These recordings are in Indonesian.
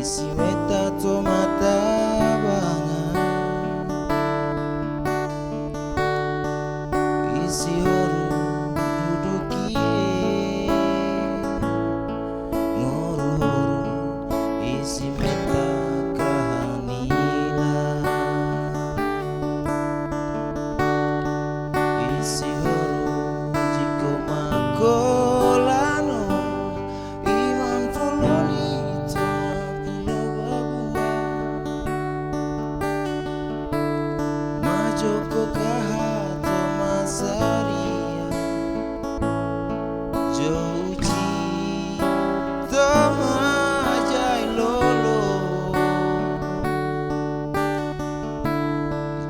isi meta to mata bangan isi horu dudukie ngoru horu isi meta kahanila isi horu jiko makolano iman foloni to pulau babua majoko kahato masaria jouji toma jai lolo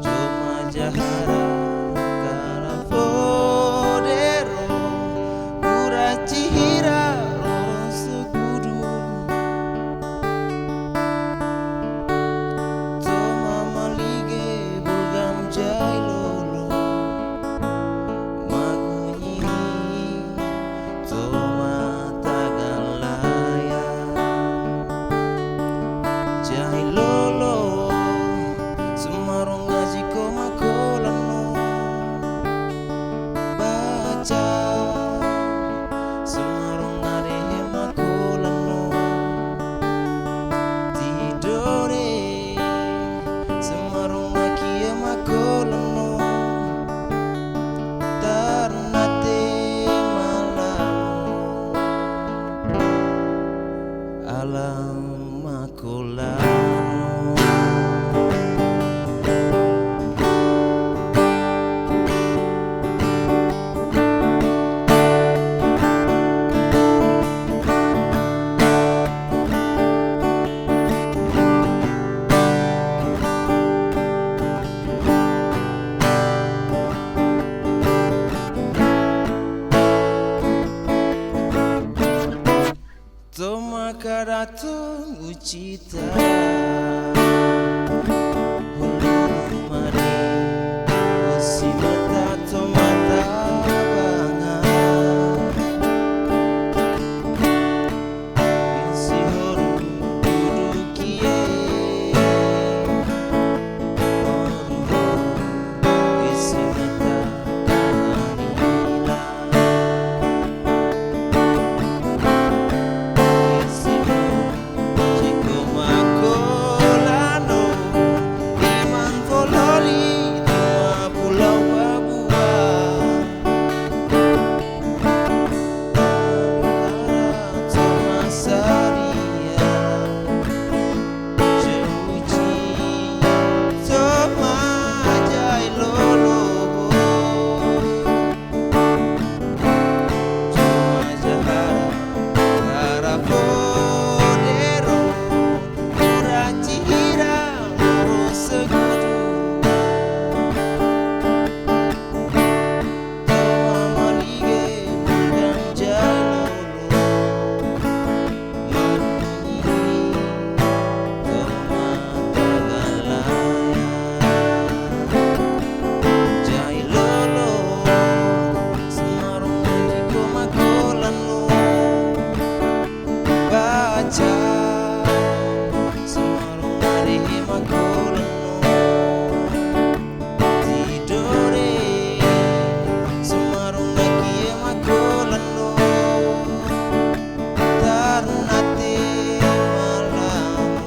joma jahara karafodero kuraci hira lorong sekudu toma malige bulgam jai lolo magunyi toma tagalaya jai lolo semarong ngaji koma kolano baca semarong ngarehe makolano tidore semarong ngakie makolano tarnate malamu alam makolano. Toma karato ucita huluru mare isi mata tomata bangan isi horu dudukie horu horu isi mata kahanila isi horu jiko makolano iman fololi toma pulau babua toma saria jouji toma jai lolo toma jahara karafodero kuraci hira loro segudu toma malige bulgam jai lolo magunyi toma tagalaya jai lolo semarong ngaji koma kolano baca semarong ngarehe makolano tidore semarong ngakie makolano tarnate malamu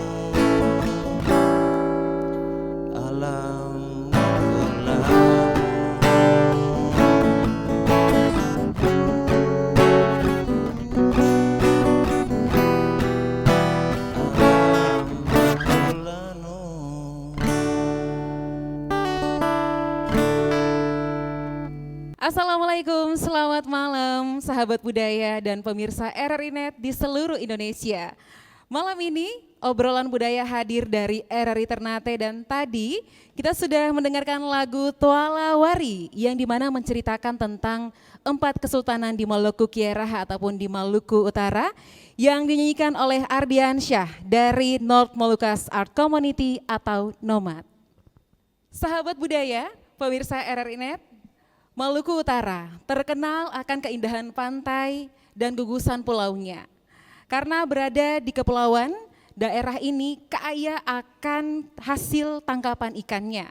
alam makolano. Assalamualaikum, selamat malam sahabat budaya dan pemirsa RRI Net di seluruh Indonesia. Malam ini obrolan budaya hadir dari RRI Ternate dan tadi kita sudah mendengarkan lagu Toala Wari yang dimana menceritakan tentang 4 kesultanan di Maluku Kieraha ataupun di Maluku Utara yang dinyanyikan oleh Ardiansyah dari North Molucas Art Community atau NOMAD. Sahabat budaya, pemirsa RRI Net, Maluku Utara terkenal akan keindahan pantai dan gugusan pulaunya. Karena berada di kepulauan daerah ini kaya akan hasil tangkapan ikannya.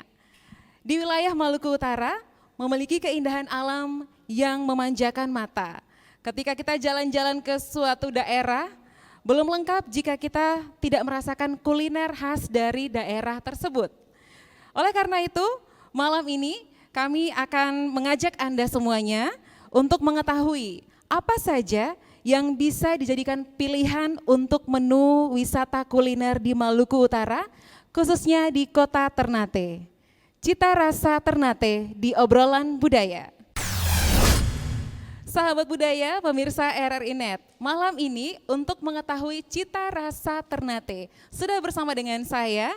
Di wilayah Maluku Utara memiliki keindahan alam yang memanjakan mata. Ketika kita jalan-jalan ke suatu daerah, belum lengkap jika kita tidak merasakan kuliner khas dari daerah tersebut. Oleh karena itu, malam ini kami akan mengajak Anda semuanya untuk mengetahui apa saja yang bisa dijadikan pilihan untuk menu wisata kuliner di Maluku Utara, khususnya di kota Ternate. Cita rasa Ternate di obrolan budaya. Sahabat budaya, pemirsa RRI Net, malam ini untuk mengetahui cita rasa Ternate, sudah bersama dengan saya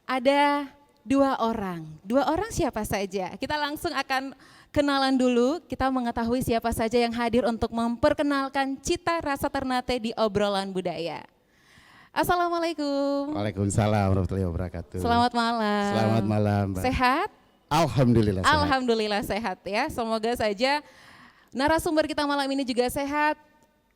ada dua orang. Dua orang siapa saja? Kita langsung akan kenalan dulu, kita mengetahui siapa saja yang hadir untuk memperkenalkan cita rasa Ternate di obrolan budaya. Assalamualaikum. Waalaikumsalam warahmatullahi wabarakatuh. Selamat malam. Selamat malam, Mbak. Sehat? Alhamdulillah sehat. Alhamdulillah sehat ya. Semoga saja narasumber kita malam ini juga sehat,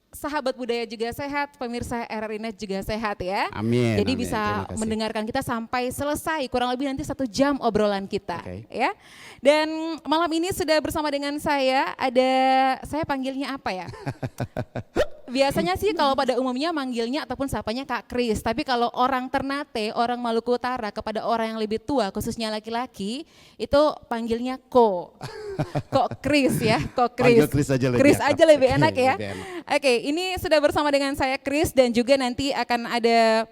sahabat budaya juga sehat, pemirsa RRI Net juga sehat ya. Amin. Jadi amin, bisa terima kasih. mendengarkan kita sampai selesai, kurang lebih nanti 1 jam obrolan kita, Oke. ya. Dan malam ini sudah bersama dengan saya saya panggilnya apa ya? Biasanya sih kalau pada umumnya manggilnya ataupun sapanya Kak Kris, tapi kalau orang Ternate, orang Maluku Utara kepada orang yang lebih tua, khususnya laki-laki, itu panggilnya Ko. Kok Kris ya, Kok Kris. Panggil Kris aja lebih Kris akrab. aja lebih Oke, enak ya. lebih enak. Oke, ini sudah bersama dengan saya Kris dan juga nanti akan ada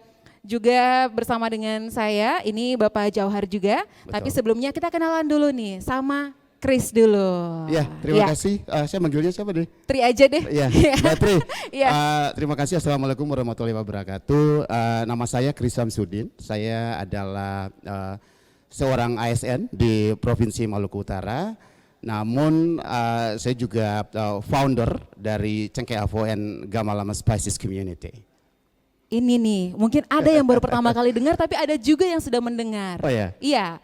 juga bersama dengan saya, ini Bapak Jauhar juga. Betul. Tapi sebelumnya kita kenalan dulu nih sama Kris dulu. Ya, terima Ya, kasih. Saya manggilnya siapa deh? Tri aja deh. Ya, Mbak Tri. Iya. Terima kasih. Assalamualaikum warahmatullahi wabarakatuh. Nama saya Kris Samsudin. Saya adalah seorang ASN di Provinsi Maluku Utara. Namun saya juga founder dari Cengkeh Avo and Gamalama Spices Community. Ini nih, mungkin ada yang baru pertama kali dengar tapi ada juga yang sudah mendengar. Oh ya? Iya,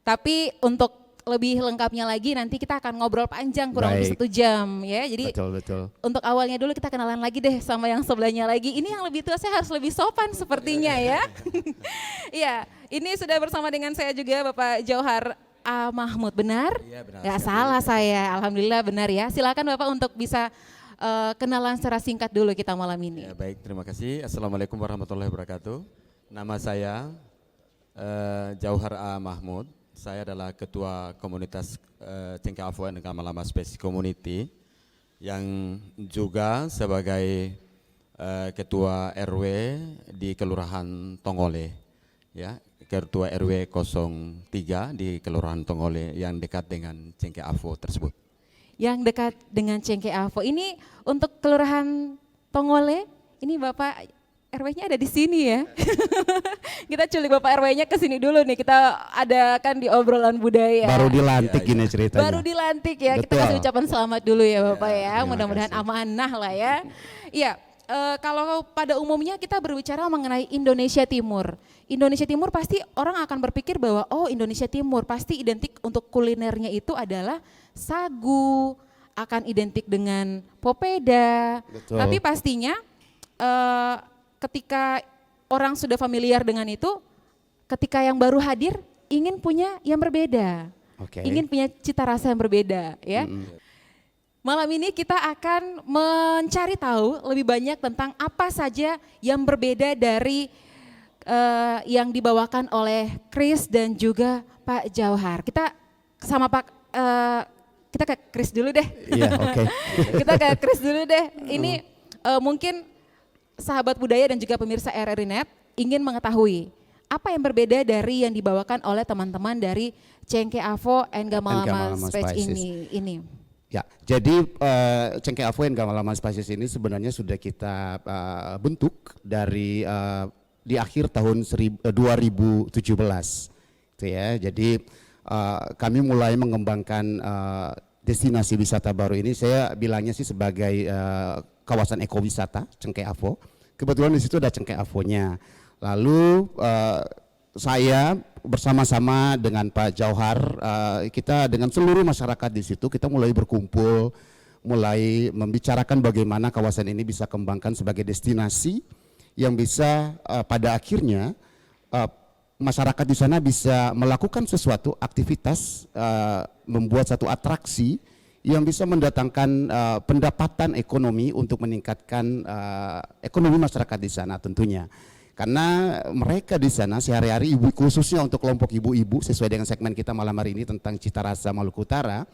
tapi untuk lebih lengkapnya lagi nanti kita akan ngobrol panjang kurang lebih Baik. 1 jam ya. Jadi Betul. untuk awalnya dulu kita kenalan lagi deh sama yang sebelahnya lagi. Ini yang lebih tua saya harus lebih sopan sepertinya ya. Iya, ini sudah bersama dengan saya juga Bapak Jauhar A. Mahmud, benar? Iya, benar Gak sekali. salah saya, alhamdulillah benar ya. Silakan Bapak untuk bisa kenalan secara singkat dulu kita malam ini. Ya, baik, terima kasih. Assalamualaikum warahmatullahi wabarakatuh. Nama saya Jauhar A. Mahmud. Saya adalah ketua komunitas Cengkeh Avo and Gamalama Spices Community yang juga sebagai ketua RW di Kelurahan Tongole, ya, ketua RW 03 di Kelurahan Tongole yang dekat dengan Cengkeh Avo tersebut. Yang dekat dengan Cengkeh Avo ini untuk Kelurahan Tongole, ini Bapak RW-nya ada di sini ya. Kita culik Bapak RW-nya ke sini dulu nih, kita adakan di obrolan budaya. Baru dilantik Iya, ini ceritanya. Baru dilantik ya, kita Betul. kasih ucapan selamat dulu ya Bapak ya, terima mudah-mudahan kasih. amanah lah ya. Iya, kalau pada umumnya kita berbicara mengenai Indonesia Timur. Indonesia Timur pasti orang akan berpikir bahwa oh Indonesia Timur pasti identik untuk kulinernya itu adalah sagu, akan identik dengan popeda. Betul. Tapi pastinya ketika orang sudah familiar dengan itu, ketika yang baru hadir ingin punya yang berbeda. Oke. Ingin punya cita rasa yang berbeda ya. Malam ini kita akan mencari tahu lebih banyak tentang apa saja yang berbeda dari yang dibawakan oleh Kris dan juga Pak Jauhar. Kita sama kita ke Kris dulu deh. Iya, oke. Kita ke Kris dulu deh. Ini mungkin sahabat budaya dan juga pemirsa RRI Net ingin mengetahui apa yang berbeda dari yang dibawakan oleh teman-teman dari Cengkeh Avo and Gamalama Gamalama Spices Spices. ini. Ya, jadi Cengkeh Avo and Gamalama Spices ini sebenarnya sudah kita bentuk dari di akhir tahun 2017, itu ya. Jadi kami mulai mengembangkan destinasi wisata baru ini. Saya bilangnya sih sebagai kawasan ekowisata Cengkeh Avo. Kebetulan di situ ada Cengkeh Avonya. Lalu saya bersama-sama dengan Pak Jauhar, kita dengan seluruh masyarakat di situ kita mulai berkumpul, mulai membicarakan bagaimana kawasan ini bisa kembangkan sebagai destinasi yang bisa pada akhirnya masyarakat di sana bisa melakukan sesuatu aktivitas, membuat satu atraksi yang bisa mendatangkan pendapatan ekonomi untuk meningkatkan ekonomi masyarakat di sana tentunya. Karena mereka di sana sehari-hari, ibu khususnya untuk kelompok ibu-ibu sesuai dengan segmen kita malam hari ini tentang cita rasa Maluku Utara,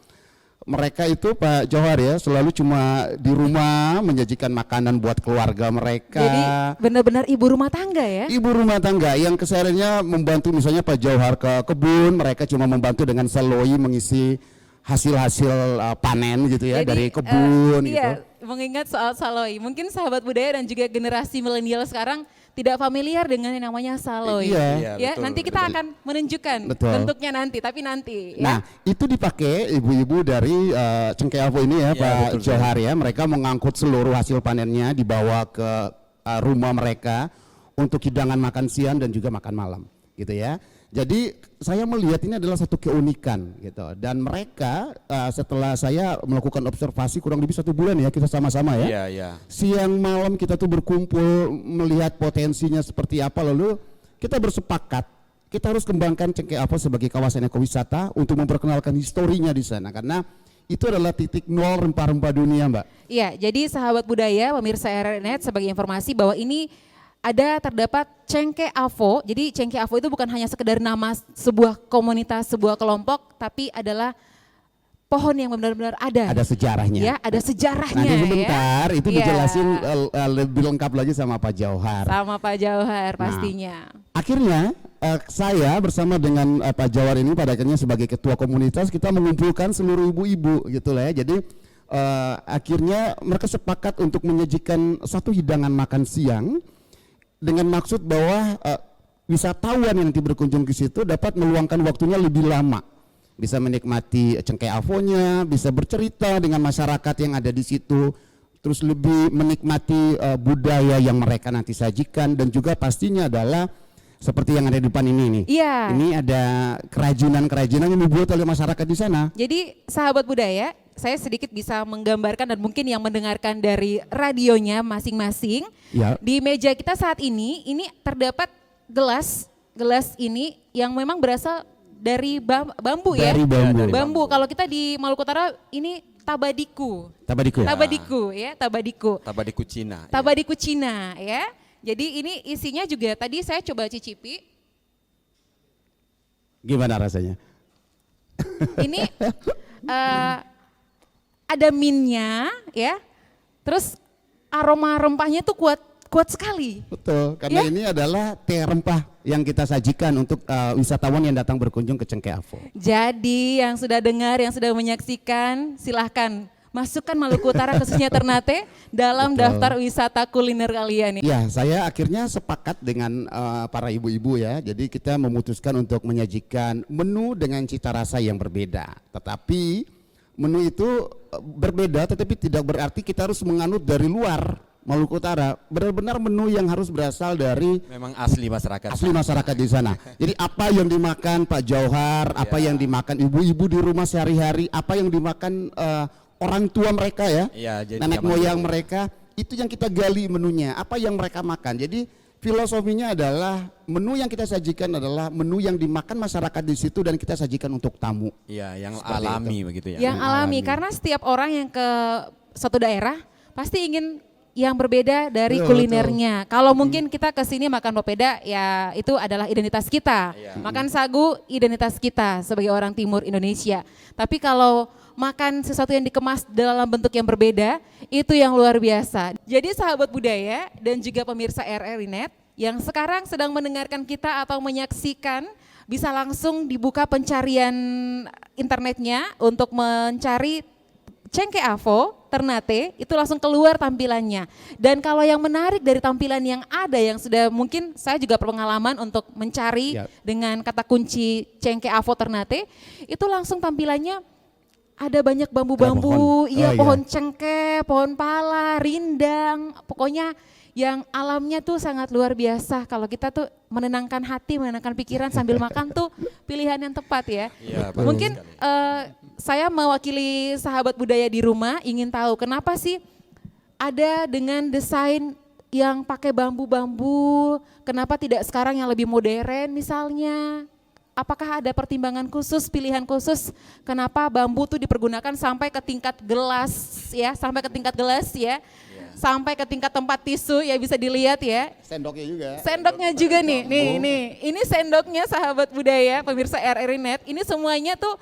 mereka itu Pak Johar ya selalu cuma di rumah menyajikan makanan buat keluarga mereka. Jadi benar-benar ibu rumah tangga ya? Ibu rumah tangga yang kesehariannya membantu, misalnya Pak Johar ke kebun, mereka cuma membantu dengan seloi mengisi hasil-hasil panen gitu ya. Jadi, dari kebun gitu. Iya, mengingat soal saloi, mungkin sahabat budaya dan juga generasi milenial sekarang tidak familiar dengan yang namanya saloi. Iya, ya, betul, nanti kita betul. akan menunjukkan Betul. bentuknya nanti, tapi nanti. Nah, itu dipakai ibu-ibu dari Cengkeh Avo ini ya, Ya, Pak betul, Johar ya. Mereka mengangkut seluruh hasil panennya dibawa ke rumah mereka untuk hidangan makan siang dan juga makan malam, gitu ya. Jadi saya melihat ini adalah satu keunikan gitu. Dan mereka setelah saya melakukan observasi kurang lebih 1 bulan ya kita sama-sama ya. Iya, iya. Siang malam kita tuh berkumpul melihat potensinya seperti apa, lalu kita bersepakat kita harus kembangkan Cengkeh Avo sebagai kawasan ekowisata untuk memperkenalkan historinya di sana karena itu adalah titik nol rempah-rempah dunia, Mbak. Iya, jadi sahabat budaya, pemirsa RRNet sebagai informasi bahwa ini terdapat Cengkeh Avo. Jadi Cengkeh Avo itu bukan hanya sekedar nama sebuah komunitas, sebuah kelompok, tapi adalah pohon yang benar-benar ada. Ada sejarahnya. Ya, ada sejarahnya. Nanti sebentar ya. itu Iya. dijelasin lebih lengkap lagi sama Pak Johar. Sama Pak Jauhar pastinya. Akhirnya saya bersama dengan Pak Johar ini pada akhirnya sebagai ketua komunitas kita mengumpulkan seluruh ibu-ibu gitu lah ya. Jadi akhirnya mereka sepakat untuk menyajikan satu hidangan makan siang dengan maksud bahwa wisatawan yang nanti berkunjung ke situ dapat meluangkan waktunya lebih lama, bisa menikmati Cengkeh Avonya, bisa bercerita dengan masyarakat yang ada di situ, terus lebih menikmati budaya yang mereka nanti sajikan dan juga pastinya adalah seperti yang ada di depan ini nih. Iya. Ini ada kerajinan-kerajinan yang dibuat oleh masyarakat di sana. Jadi sahabat budaya, saya sedikit bisa menggambarkan dan mungkin yang mendengarkan dari radionya masing-masing. Ya. Di meja kita saat ini terdapat gelas ini yang memang berasal dari bambu ya. Dari bambu. Bambu. Kalau kita di Maluku Utara ini tabadiku. Tabadiku. Tabadiku. Tabadiku Cina. Tabadiku Cina ya. Jadi ini isinya juga tadi saya coba cicipi. Gimana rasanya? Ini ada minnya ya. Terus aroma rempahnya tuh kuat sekali. Betul, karena ini adalah teh rempah yang kita sajikan untuk wisatawan yang datang berkunjung ke Cengkeh Avo. Jadi yang sudah dengar, yang sudah menyaksikan, silahkan masukkan Maluku Utara khususnya Ternate dalam Betul. daftar wisata kuliner kalian. Ya, saya akhirnya sepakat dengan para ibu-ibu ya. Jadi kita memutuskan untuk menyajikan menu dengan cita rasa yang berbeda. Tetapi menu itu berbeda, tetapi tidak berarti kita harus menganut dari luar Maluku Utara. Benar-benar menu yang harus berasal dari Memang asli masyarakat. asli masyarakat di sana. Jadi apa yang dimakan Pak Johar, apa yang dimakan ibu-ibu di rumah sehari-hari, apa yang dimakan orang tua mereka ya, Iya, jadi nenek zaman moyang dulu. mereka, itu yang kita gali menunya, apa yang mereka makan. Jadi filosofinya adalah menu yang kita sajikan adalah menu yang dimakan masyarakat di situ dan kita sajikan untuk tamu. Iya, yang Seperti alami itu. begitu ya. Yang alami, karena setiap orang yang ke suatu daerah pasti ingin yang berbeda dari Betul, kulinernya. Kalau mungkin kita ke sini makan papeda ya itu adalah identitas kita. Iya. Makan sagu identitas kita sebagai orang timur Indonesia. Tapi kalau makan sesuatu yang dikemas dalam bentuk yang berbeda itu yang luar biasa. Jadi sahabat budaya dan juga pemirsa RRI.net yang sekarang sedang mendengarkan kita atau menyaksikan bisa langsung dibuka pencarian internetnya untuk mencari Cengkeh Avo, Ternate, itu langsung keluar tampilannya. Dan kalau yang menarik dari tampilan yang ada yang sudah mungkin saya juga berpengalaman untuk mencari Ya. dengan kata kunci Cengkeh Avo Ternate, itu langsung tampilannya ada banyak bambu-bambu, pohon. iya Oh, iya. pohon cengkeh, pohon pala, rindang, pokoknya yang alamnya tuh sangat luar biasa. Kalau kita tuh menenangkan hati, menenangkan pikiran sambil makan tuh pilihan yang tepat ya. Iya, betul Mungkin sekali. saya mewakili sahabat budaya di rumah ingin tahu kenapa sih ada dengan desain yang pakai bambu-bambu? Kenapa tidak sekarang yang lebih modern misalnya? Apakah ada pertimbangan khusus, pilihan khusus kenapa bambu tuh dipergunakan sampai ke tingkat gelas ya, sampai ke tingkat gelas ya, sampai ke tingkat tempat tisu ya, bisa dilihat ya. Sendoknya juga. Sendoknya juga nih, ini sendoknya sahabat budaya, pemirsa RRI Net, ini semuanya tuh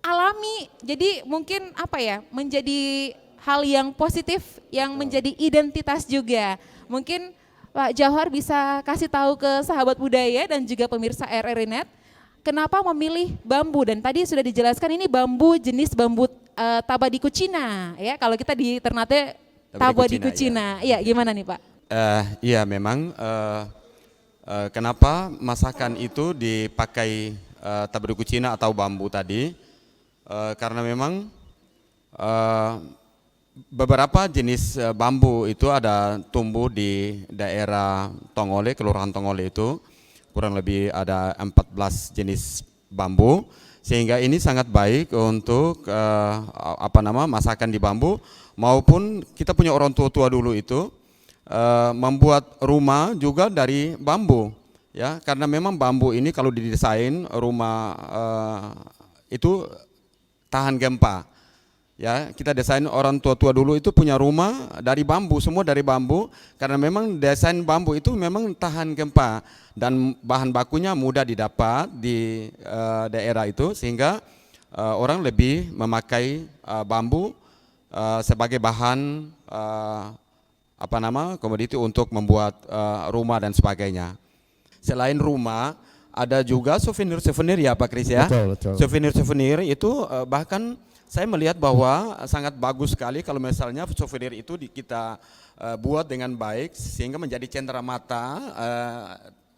alami. Jadi mungkin apa ya, menjadi hal yang positif, yang menjadi identitas juga. Mungkin Pak Jauhar bisa kasih tahu ke sahabat budaya dan juga pemirsa RRI Net, kenapa memilih bambu, dan tadi sudah dijelaskan ini bambu jenis bambu Tabadiku Cina ya. Kalau kita di Ternate Tabadiku Cina. Iya, gimana nih Pak? Iya memang kenapa masakan itu dipakai Tabadiku Cina atau bambu tadi? Karena memang beberapa jenis bambu itu ada tumbuh di daerah Tongole, Kelurahan Tongole itu. Kurang lebih ada 14 jenis bambu, sehingga ini sangat baik untuk masakan di bambu, maupun kita punya orang tua-tua dulu itu membuat rumah juga dari bambu ya, karena memang bambu ini kalau didesain rumah itu tahan gempa. Ya, kita desain orang tua-tua dulu itu punya rumah dari bambu, semua dari bambu, karena memang desain bambu itu memang tahan gempa dan bahan bakunya mudah didapat di daerah itu, sehingga orang lebih memakai bambu sebagai bahan komoditi untuk membuat rumah dan sebagainya. Selain rumah, ada juga souvenir-souvenir ya Pak Kris ya. Betul. Souvenir-souvenir itu bahkan saya melihat bahwa sangat bagus sekali kalau misalnya souvenir itu kita buat dengan baik sehingga menjadi cendera mata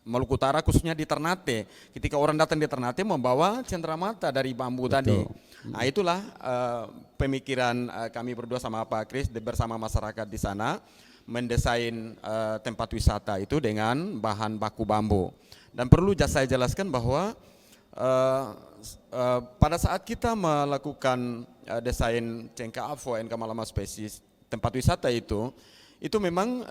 Maluku Utara, khususnya di Ternate. Ketika orang datang di Ternate membawa cendera mata dari bambu tadi. Nah itulah pemikiran kami berdua sama Pak Kris bersama masyarakat di sana mendesain tempat wisata itu dengan bahan baku bambu. Dan perlu saya jelaskan bahwa pada saat kita melakukan desain Cengka Afo NK Malama Spesies tempat wisata itu memang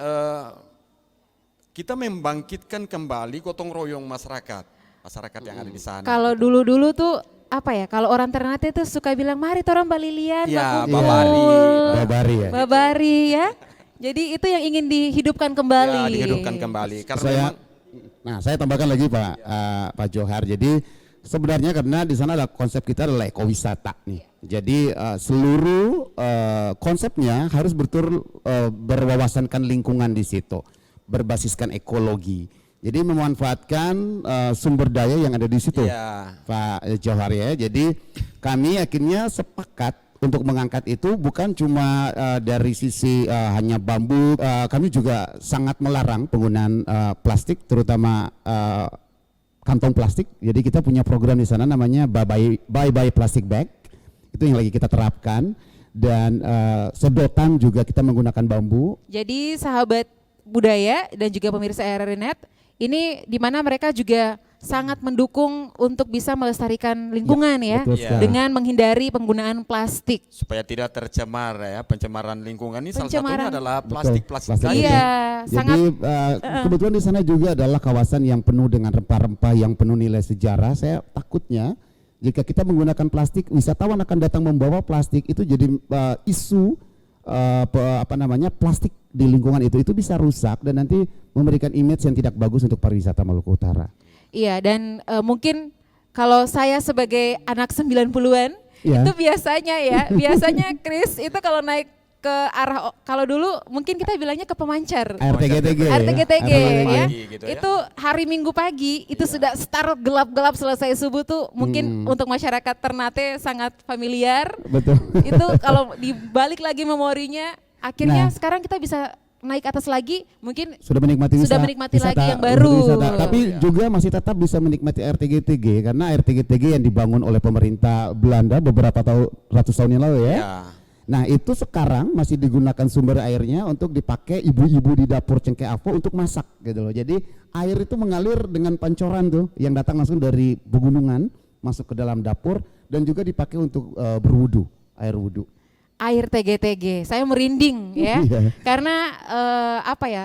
kita membangkitkan kembali gotong royong masyarakat yang ada di sana. Kalau dulu-dulu tuh apa ya, kalau orang Ternate tuh suka bilang mari torang balilian, ya, babari ya. Jadi itu yang ingin dihidupkan kembali. Ya, dihidupkan kembali. Karena saya tambahkan lagi Pak Johar. Jadi sebenarnya karena di sana ada konsep kita adalah ekowisata nih. Jadi seluruh konsepnya harus betul berwawasankan lingkungan di situ, berbasiskan ekologi. Jadi memanfaatkan sumber daya yang ada di situ, Pak Johar ya. Jadi kami akhirnya sepakat untuk mengangkat itu bukan cuma dari sisi hanya bambu. Kami juga sangat melarang penggunaan plastik, terutama kantong plastik. Jadi kita punya program di sana namanya bye plastic bag. Itu yang lagi kita terapkan, dan sedotan juga kita menggunakan bambu. Jadi sahabat budaya dan juga pemirsa RRI Net, ini di mana mereka juga sangat mendukung untuk bisa melestarikan lingkungan ya, dengan menghindari penggunaan plastik supaya tidak tercemar ya, pencemaran lingkungan ini salah satunya adalah plastik tadi. Iya, jadi kebetulan di sana juga adalah kawasan yang penuh dengan rempah-rempah yang penuh nilai sejarah. Saya takutnya jika kita menggunakan plastik, wisatawan akan datang membawa plastik, itu jadi isu plastik di lingkungan itu bisa rusak dan nanti memberikan image yang tidak bagus untuk pariwisata Maluku Utara. Iya, dan mungkin kalau saya sebagai anak 90-an itu biasanya Chris itu kalau naik ke arah, kalau dulu mungkin kita bilangnya ke pemancar, RTGTG ya, itu hari Minggu pagi itu sudah start gelap-gelap selesai subuh tuh, mungkin untuk masyarakat Ternate sangat familiar. Betul. Itu kalau dibalik lagi memorinya, akhirnya sekarang kita bisa naik atas lagi, mungkin sudah menikmati lagi yang baru. Tapi juga masih tetap bisa menikmati RTGTG karena RTGTG yang dibangun oleh pemerintah Belanda beberapa ratus tahun yang lalu ya. Nah itu sekarang masih digunakan sumber airnya untuk dipakai ibu-ibu di dapur Cengke Afo untuk masak gitu loh. Jadi air itu mengalir dengan pancoran tuh yang datang langsung dari pegunungan masuk ke dalam dapur dan juga dipakai untuk berwudu, air wudu. air TG-TG. Saya merinding ya, Iya. karena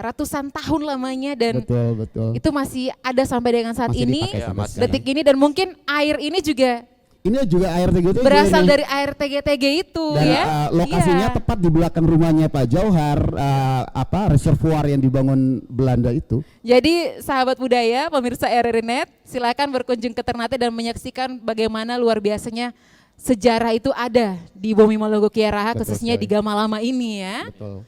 ratusan tahun lamanya dan Betul. itu masih ada sampai dengan saat Masih ini, dipakai sampai masih. sekarang. detik ini, dan mungkin air ini juga Ini juga air TGTG berasal nih. dari air TG-TG itu Dan ya. lokasinya Iya. tepat di belakang rumahnya Pak Jauhar, reservoir yang dibangun Belanda itu. Jadi sahabat budaya, pemirsa RRI.net, silakan berkunjung ke Ternate dan menyaksikan bagaimana luar biasanya sejarah itu ada di Bumi Mologo Kiaraha, Betul khususnya di sekali. Gamalama ini ya. Betul.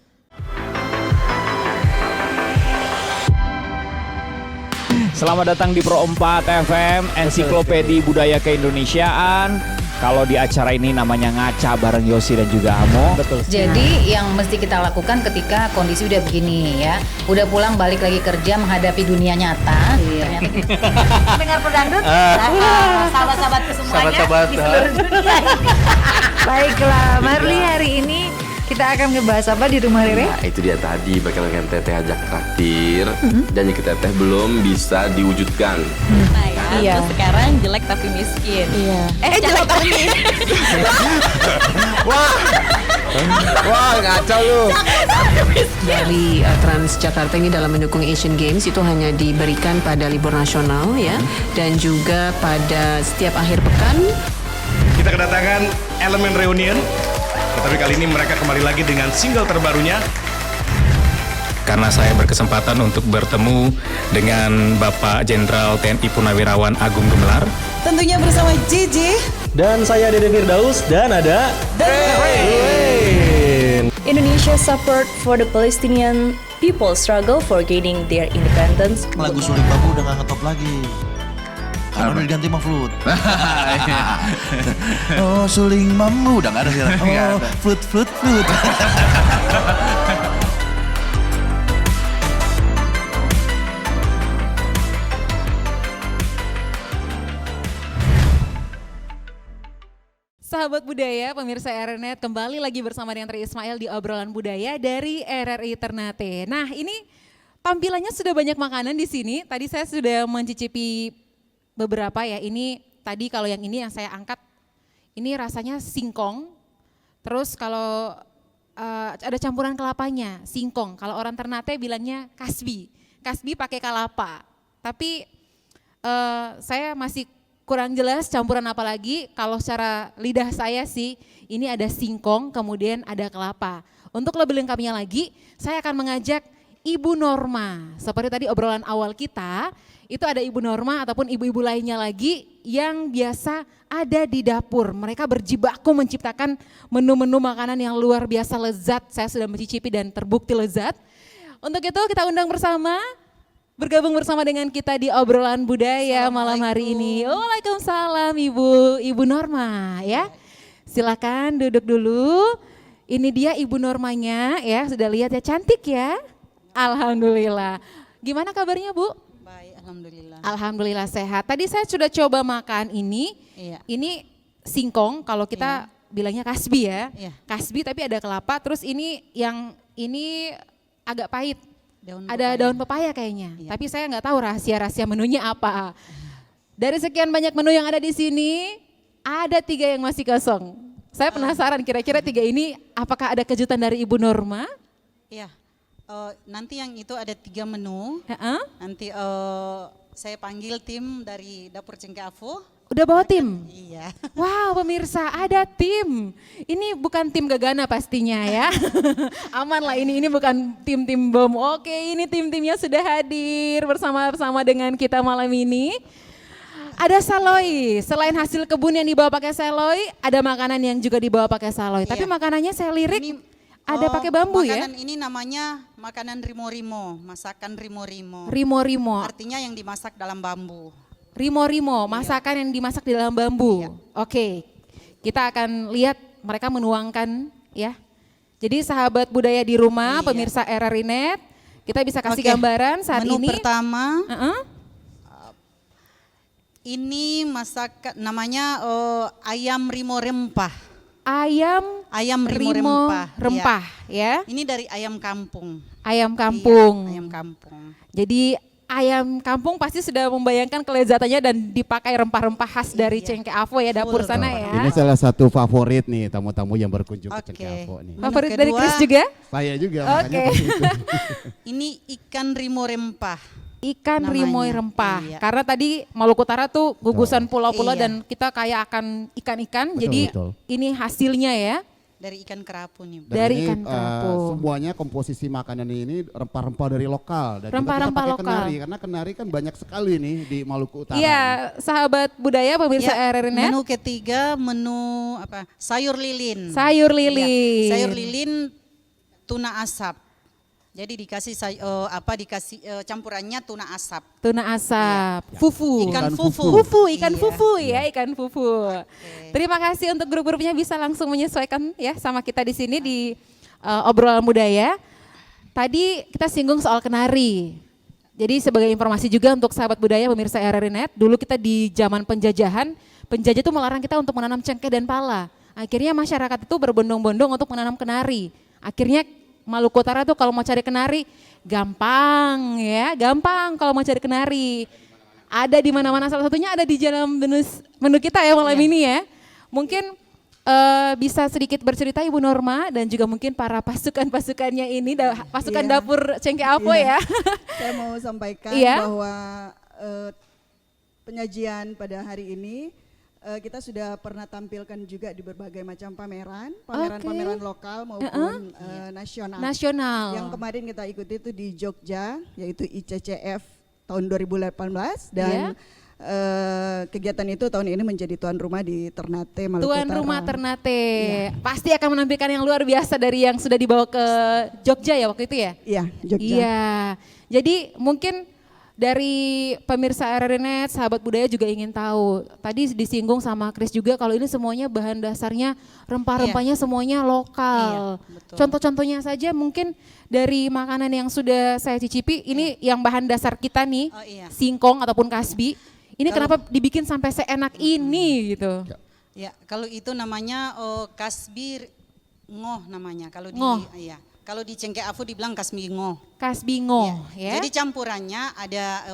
Selamat datang di Pro 4 FM, Ensiklopedi Budaya Keindonesiaan. Kalau di acara ini namanya Ngaca bareng Yosi dan juga Amo. Jadi yang mesti kita lakukan ketika kondisi udah begini ya, udah pulang balik lagi kerja menghadapi dunia nyata. Ternyata dengar pedangdut, sahabat-sahabatku semuanya di seluruh dunia. Baiklah, Marli, hari ini kita akan ngebahas apa di rumah Rere? Nah itu dia tadi bakal kan teteh ajak traktir. Janji ke teteh belum bisa diwujudkan. Iya. Terus sekarang jelek tapi miskin. Iya. Jelek tapi miskin. Wah ngaco lu. Dari Transjakarta ini dalam mendukung Asian Games itu hanya diberikan pada libur nasional ya, dan juga pada setiap akhir pekan. Kita kedatangan elemen reunion, tetapi kali ini mereka kembali lagi dengan single terbarunya. Karena saya berkesempatan untuk bertemu dengan Bapak Jenderal TNI Purnawirawan Agung Gumelar. Tentunya bersama JJ. Dan saya Dede Firdaus dan ada Indonesia support for the Palestinian people struggle for gaining their independence. Lagu Suling Bambu udah gak ngetop lagi. Karena udah diganti sama flute. Oh Suling Bambu udah gak ada sekarang. Oh flute. Sahabat budaya, pemirsa RRI.net, kembali lagi bersama dengan Tri Ismail di obrolan budaya dari RRI Ternate. Nah, ini tampilannya sudah banyak makanan di sini. Tadi saya sudah mencicipi beberapa ya. Ini tadi kalau yang ini yang saya angkat, ini rasanya singkong. Terus kalau ada campuran kelapanya, singkong. Kalau orang Ternate bilangnya kasbi. Kasbi pakai kelapa. Tapi saya masih kurang jelas campuran apa lagi. Kalau secara lidah saya sih ini ada singkong, kemudian ada kelapa. Untuk lebih lengkapnya lagi, saya akan mengajak Ibu Norma. Seperti tadi obrolan awal kita, itu ada Ibu Norma ataupun ibu-ibu lainnya lagi yang biasa ada di dapur. Mereka berjibaku menciptakan menu-menu makanan yang luar biasa lezat. Saya sudah mencicipi dan terbukti lezat. Untuk itu kita undang bersama, bergabung bersama dengan kita di obrolan budaya malam hari ini. Waalaikumsalam Ibu Norma ya. Silakan duduk dulu. Ini dia Ibu Normanya ya, sudah lihat ya, cantik ya. Alhamdulillah. Gimana kabarnya Bu? Baik, alhamdulillah. Alhamdulillah sehat. Tadi saya sudah coba makan ini. Iya. Ini singkong, kalau kita bilangnya kasbi ya. Iya. Kasbi tapi ada kelapa, terus ini yang ini agak pahit. Ada Daun pepaya kayaknya, Iya. tapi saya nggak tahu rahasia menunya apa. Dari sekian banyak menu yang ada di sini, ada 3 yang masih kosong. Saya penasaran kira-kira 3 ini apakah ada kejutan dari Ibu Norma? Iya. Nanti yang itu ada 3 menu. Heeh. Nanti saya panggil tim dari Dapur Cengkeafo. Udah bawa tim? Iya. Wow pemirsa, ada tim. Ini bukan tim Gegana pastinya ya. Aman lah, ini bukan tim-tim bom. Oke, ini tim-timnya sudah hadir bersama-sama dengan kita malam ini. Ada saloi, selain hasil kebun yang dibawa pakai saloi, ada makanan yang juga dibawa pakai saloi. Tapi makanannya saya lirik ada pakai bambu ya? Makanan ini namanya makanan rimo-rimo, masakan rimo-rimo. Rimo-rimo. Artinya yang dimasak dalam bambu. Rimo-rimo, masakan yang dimasak di dalam bambu. Oke, kita akan lihat mereka menuangkan ya. Jadi sahabat budaya di rumah, pemirsa RRI.net, kita bisa kasih gambaran saat Menu ini. pertama, ini masakan namanya ayam rimo rempah. Ayam rimo rempah ya. Ini dari ayam kampung. Ayam kampung. Iya, ayam kampung. Jadi ayam kampung pasti sudah membayangkan kelezatannya dan dipakai rempah-rempah khas dari Cengke Avo ya, dapur sana ya. Ini salah satu favorit nih tamu-tamu yang berkunjung ke Cengke Avo nih. Favorit dari Chris juga? Saya juga. Oke. Ini ikan rimo rempah. Ikan namanya. rimoy rempah. Iya. Karena tadi Maluku Utara tuh gugusan pulau-pulau Iya. dan kita kaya akan ikan-ikan. Betul, Jadi betul. ini hasilnya ya. Dari ikan kerapu nih. Dan Dari ini, ikan kerapu. semuanya komposisi makanan ini rempah-rempah dari lokal. Dan Rempah-rempah juga kita pakai lokal. kenari, karena kenari kan banyak sekali nih di Maluku Utara. Iya, sahabat budaya pemirsa RRI Net. Menu ketiga menu apa? Sayur lilin. Sayur lilin. Ya, sayur lilin tuna asap. Jadi dikasih campurannya tuna asap. Tuna asap, fufu. Ikan fufu. Ikan Iya. fufu ya, ikan fufu. Terima kasih untuk grup-grupnya bisa langsung menyesuaikan ya sama kita di sini di obrolan budaya. Tadi kita singgung soal kenari. Jadi sebagai informasi juga untuk sahabat budaya pemirsa RRI Net, dulu kita di zaman penjajahan, penjajah itu melarang kita untuk menanam cengkeh dan pala. Akhirnya masyarakat itu berbondong-bondong untuk menanam kenari. Akhirnya Maluku Utara tuh kalau mau cari kenari gampang ya, gampang kalau mau cari kenari. Ada di mana-mana, salah satunya ada di dalam menu kita ya malam ini ya. Mungkin bisa sedikit bercerita Ibu Norma dan juga mungkin para pasukan-pasukannya ini, pasukan dapur Cengke Avo ya. Saya mau sampaikan Iya. bahwa penyajian pada hari ini kita sudah pernah tampilkan juga di berbagai macam pameran lokal maupun nasional. Nasional. Yang kemarin kita ikuti itu di Jogja, yaitu ICCF tahun 2018 dan kegiatan itu tahun ini menjadi tuan rumah di Ternate, Maluku Tuan Utara. rumah Ternate, pasti akan menampilkan yang luar biasa dari yang sudah dibawa ke Jogja ya waktu itu ya? Iya, Jogja. Iya, jadi mungkin dari pemirsa RRI Net, sahabat budaya juga ingin tahu. Tadi disinggung sama Chris juga kalau ini semuanya bahan dasarnya, rempah-rempahnya semuanya lokal. Contoh-contohnya saja mungkin dari makanan yang sudah saya cicipi, ini yang bahan dasar kita nih, singkong ataupun kasbi. Ini kenapa dibikin sampai seenak ini gitu? Ya, kalau itu namanya kasbi ngoh namanya. Kalau Ngoh. Kalau di Cengke Avo dibilang kasbi ngoh. Kasbi ngoh ya. Jadi campurannya ada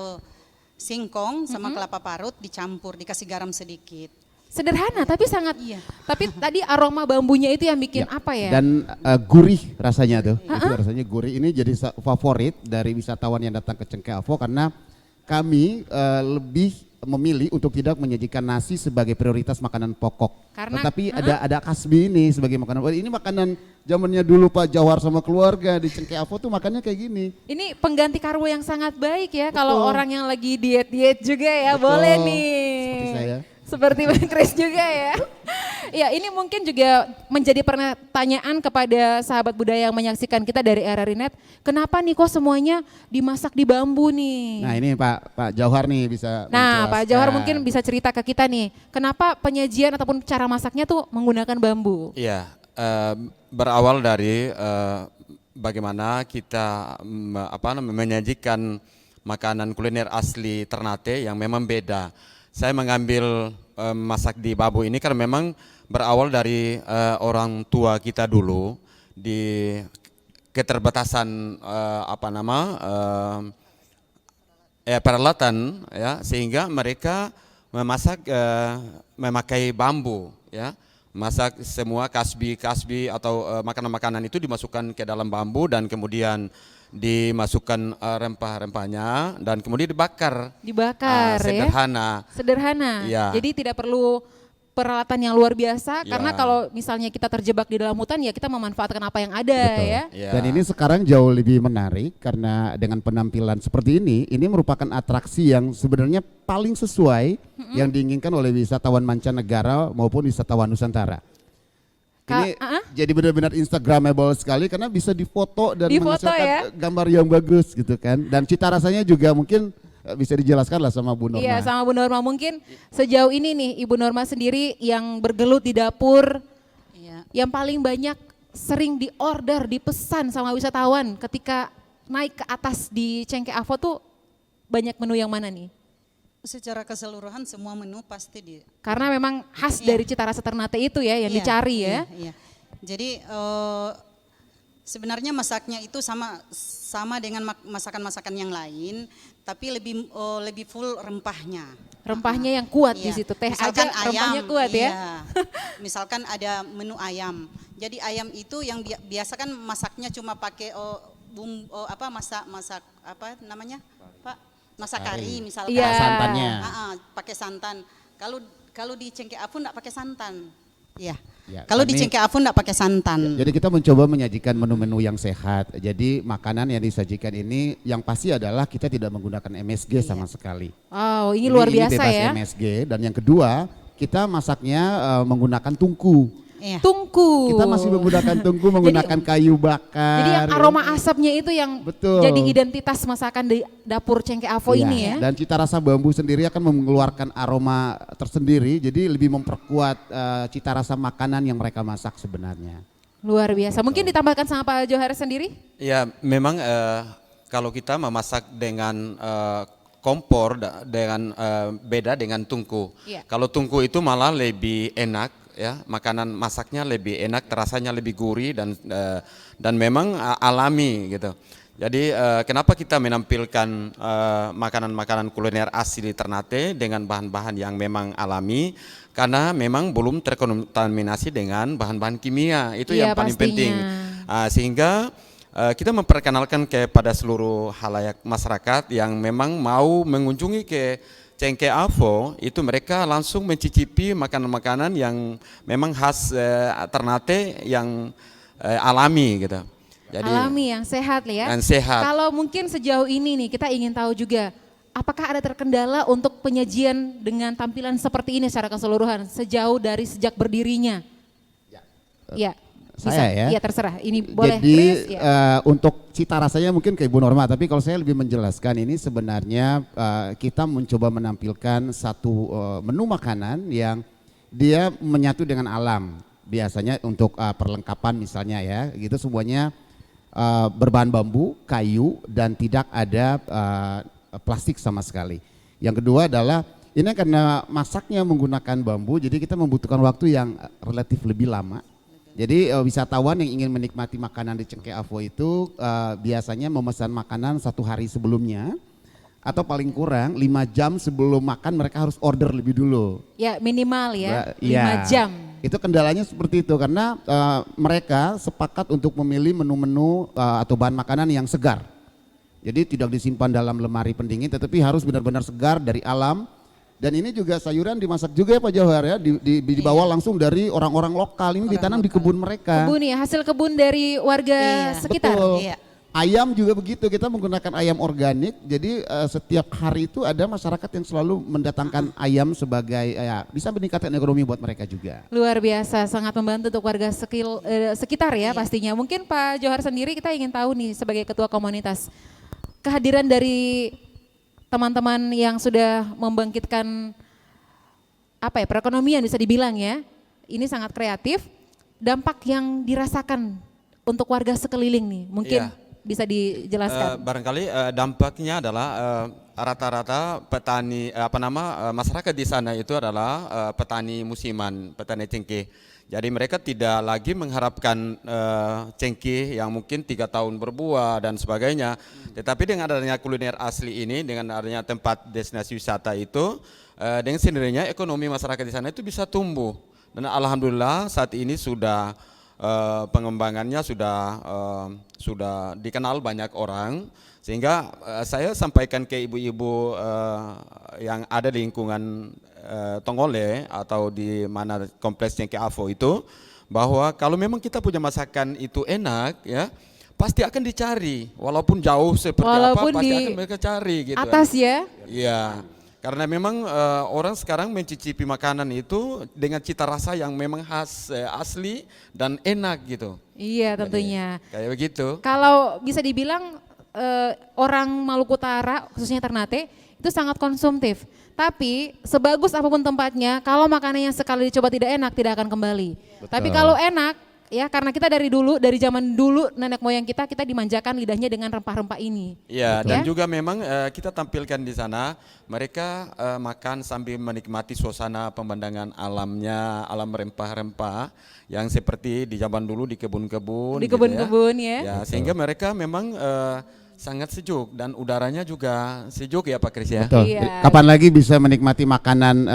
singkong sama kelapa parut dicampur, dikasih garam sedikit. Sederhana tapi sangat, tapi tadi aroma bambunya itu yang bikin apa ya? Dan gurih rasanya tuh, itu rasanya gurih. Ini jadi favorit dari wisatawan yang datang ke Cengke Avo karena kami lebih memilih untuk tidak menyajikan nasi sebagai prioritas makanan pokok. Karena, tetapi ada kasbi ini sebagai makanan pokok. Ini makanan zamannya dulu Pak Jawhar sama keluarga di Cengke Avo tuh makannya kayak gini. Ini pengganti karbo yang sangat baik ya kalau orang yang lagi diet-diet juga ya, boleh nih. Seperti saya. Seperti Bang Chris juga ya. Ya ini mungkin juga menjadi pertanyaan kepada sahabat budaya yang menyaksikan kita dari RRI Net. Kenapa nih kok semuanya dimasak di bambu nih? Nah ini Pak Jawhar nih bisa Nah Pak Jawhar menjelaskan. mungkin bisa cerita ke kita nih. Kenapa penyajian ataupun cara masaknya tuh menggunakan bambu? Iya, berawal dari bagaimana kita menyajikan makanan kuliner asli Ternate yang memang beda. Saya mengambil masak di bambu ini karena memang berawal dari orang tua kita dulu di keterbatasan peralatan ya, sehingga mereka memakai bambu ya. Masak semua kasbi atau makanan-makanan itu dimasukkan ke dalam bambu dan kemudian dimasukkan rempah-rempahnya dan kemudian dibakar. Sederhana. Sederhana. Ya. Jadi tidak perlu peralatan yang luar biasa karena kalau misalnya kita terjebak di dalam hutan ya kita memanfaatkan apa yang ada. Betul. Ya. Dan ini sekarang jauh lebih menarik karena dengan penampilan seperti ini merupakan atraksi yang sebenarnya paling sesuai yang diinginkan oleh wisatawan mancanegara maupun wisatawan Nusantara. Ini jadi benar-benar Instagramable sekali karena bisa difoto dan menghasilkan gambar yang bagus gitu kan. Dan cita rasanya juga mungkin bisa dijelaskan lah sama Bu Norma. Iya sama Bu Norma, mungkin sejauh ini nih Ibu Norma sendiri yang bergelut di dapur, yang paling banyak sering diorder, dipesan sama wisatawan ketika naik ke atas di Cengke Avo tuh banyak menu yang mana nih? Secara keseluruhan semua menu pasti di. Karena memang khas dari cita rasa Ternate itu ya yang dicari ya. Iya. Jadi Sebenarnya masaknya itu sama dengan masakan-masakan yang lain, tapi lebih full rempahnya. Rempahnya yang kuat di situ. Teh Misalkan aja rempahnya kuat ya. Misalkan ada menu ayam. Jadi ayam itu yang biasa kan masaknya cuma pakai masak apa namanya, Pak? Masak kari misalkan. Santannya. Pakai santan. Kalau di Cengkeh Afun enggak pakai santan. Iya. Ya, kalau di Cengkeh Afun enggak pakai santan. Jadi kita mencoba menyajikan menu-menu yang sehat. Jadi makanan yang disajikan ini yang pasti adalah kita tidak menggunakan MSG sama sekali. Oh, ini luar biasa bebas ya. MSG. Dan yang kedua, kita masaknya menggunakan tungku. Iya. Tungku. Kita masih menggunakan tungku, menggunakan kayu bakar. Jadi yang aroma asapnya itu yang jadi identitas masakan di dapur Cengkeh Avo ini ya. Dan cita rasa bambu sendiri akan mengeluarkan aroma tersendiri, jadi lebih memperkuat cita rasa makanan yang mereka masak sebenarnya. Luar biasa. Mungkin ditambahkan sama Pak Johar sendiri? Ya, memang kalau kita memasak dengan kompor dengan beda dengan tungku. Iya. Kalau tungku itu malah lebih enak. Ya, makanan masaknya lebih enak, terasanya lebih gurih dan memang alami gitu. Jadi kenapa kita menampilkan makanan-makanan kuliner asli Ternate dengan bahan-bahan yang memang alami? Karena memang belum terkontaminasi dengan bahan-bahan kimia, itu yang paling penting. Sehingga kita memperkenalkan kepada seluruh halayak masyarakat yang memang mau mengunjungi ke Cengkeh Avo, itu mereka langsung mencicipi makanan-makanan yang memang khas Ternate yang alami gitu. Jadi, alami yang sehat ya. Yang sehat. Kalau mungkin sejauh ini nih kita ingin tahu juga apakah ada terkendala untuk penyajian dengan tampilan seperti ini secara keseluruhan sejak berdirinya? Ya. Saya ya. Iya terserah. Ini boleh. Jadi Chris, ya. untuk cita rasanya mungkin ke Ibu Norma, tapi kalau saya lebih menjelaskan ini sebenarnya kita mencoba menampilkan satu menu makanan yang dia menyatu dengan alam. Biasanya untuk perlengkapan misalnya ya, gitu semuanya berbahan bambu, kayu dan tidak ada plastik sama sekali. Yang kedua adalah ini karena masaknya menggunakan bambu, jadi kita membutuhkan waktu yang relatif lebih lama. Jadi wisatawan yang ingin menikmati makanan di Cengkeh Avo itu biasanya memesan makanan 1 hari sebelumnya atau paling kurang 5 jam sebelum makan mereka harus order lebih dulu. Ya minimal ya 5 ya, jam. Itu kendalanya seperti itu karena mereka sepakat untuk memilih menu-menu atau bahan makanan yang segar. Jadi tidak disimpan dalam lemari pendingin tetapi harus benar-benar segar dari alam. Dan ini juga sayuran dimasak juga ya Pak Johar ya, dibawa langsung dari orang-orang lokal, ini ditanam di kebun mereka. Kebun ya, hasil kebun dari warga sekitar. Betul. Iya. Ayam juga begitu, kita menggunakan ayam organik, jadi setiap hari itu ada masyarakat yang selalu mendatangkan ayam sebagai, bisa meningkatkan ekonomi buat mereka juga. Luar biasa, sangat membantu untuk warga sekitar ya pastinya. Mungkin Pak Johar sendiri kita ingin tahu nih sebagai ketua komunitas, kehadiran dari teman-teman yang sudah membangkitkan perekonomian bisa dibilang ya, ini sangat kreatif. Dampak yang dirasakan untuk warga sekeliling nih, mungkin bisa dijelaskan. Barangkali dampaknya adalah rata-rata petani masyarakat di sana itu adalah petani musiman, petani cengkeh. Jadi mereka tidak lagi mengharapkan cengkeh yang mungkin 3 tahun berbuah dan sebagainya. Tetapi dengan adanya kuliner asli ini, dengan adanya tempat destinasi wisata itu, dengan sendirinya ekonomi masyarakat di sana itu bisa tumbuh. Dan alhamdulillah saat ini sudah pengembangannya sudah dikenal banyak orang. Sehingga saya sampaikan ke ibu-ibu yang ada di lingkungan Tonggole atau di mana kompleks Cengkeh Avo itu, bahwa kalau memang kita punya masakan itu enak ya, pasti akan dicari walaupun jauh seperti walaupun apa pasti akan mereka cari gitu. Atas ya? Iya. Karena memang orang sekarang mencicipi makanan itu dengan cita rasa yang memang khas, asli dan enak gitu. Iya tentunya. Jadi, kayak begitu. Kalau bisa dibilang orang Maluku Utara khususnya Ternate itu sangat konsumtif. Tapi sebagus apapun tempatnya, kalau makanannya sekali dicoba tidak enak, tidak akan kembali. Betul. Tapi kalau enak, ya karena kita dari zaman dulu nenek moyang kita dimanjakan lidahnya dengan rempah-rempah ini. Iya, gitu dan ya. juga memang kita tampilkan di sana mereka makan sambil menikmati suasana pemandangan alamnya, alam rempah-rempah yang seperti di zaman dulu di kebun-kebun. Di kebun-kebun ya. Ya, sehingga mereka memang sangat sejuk dan udaranya juga sejuk ya Pak Kris ya. Betul. Kapan lagi bisa menikmati makanan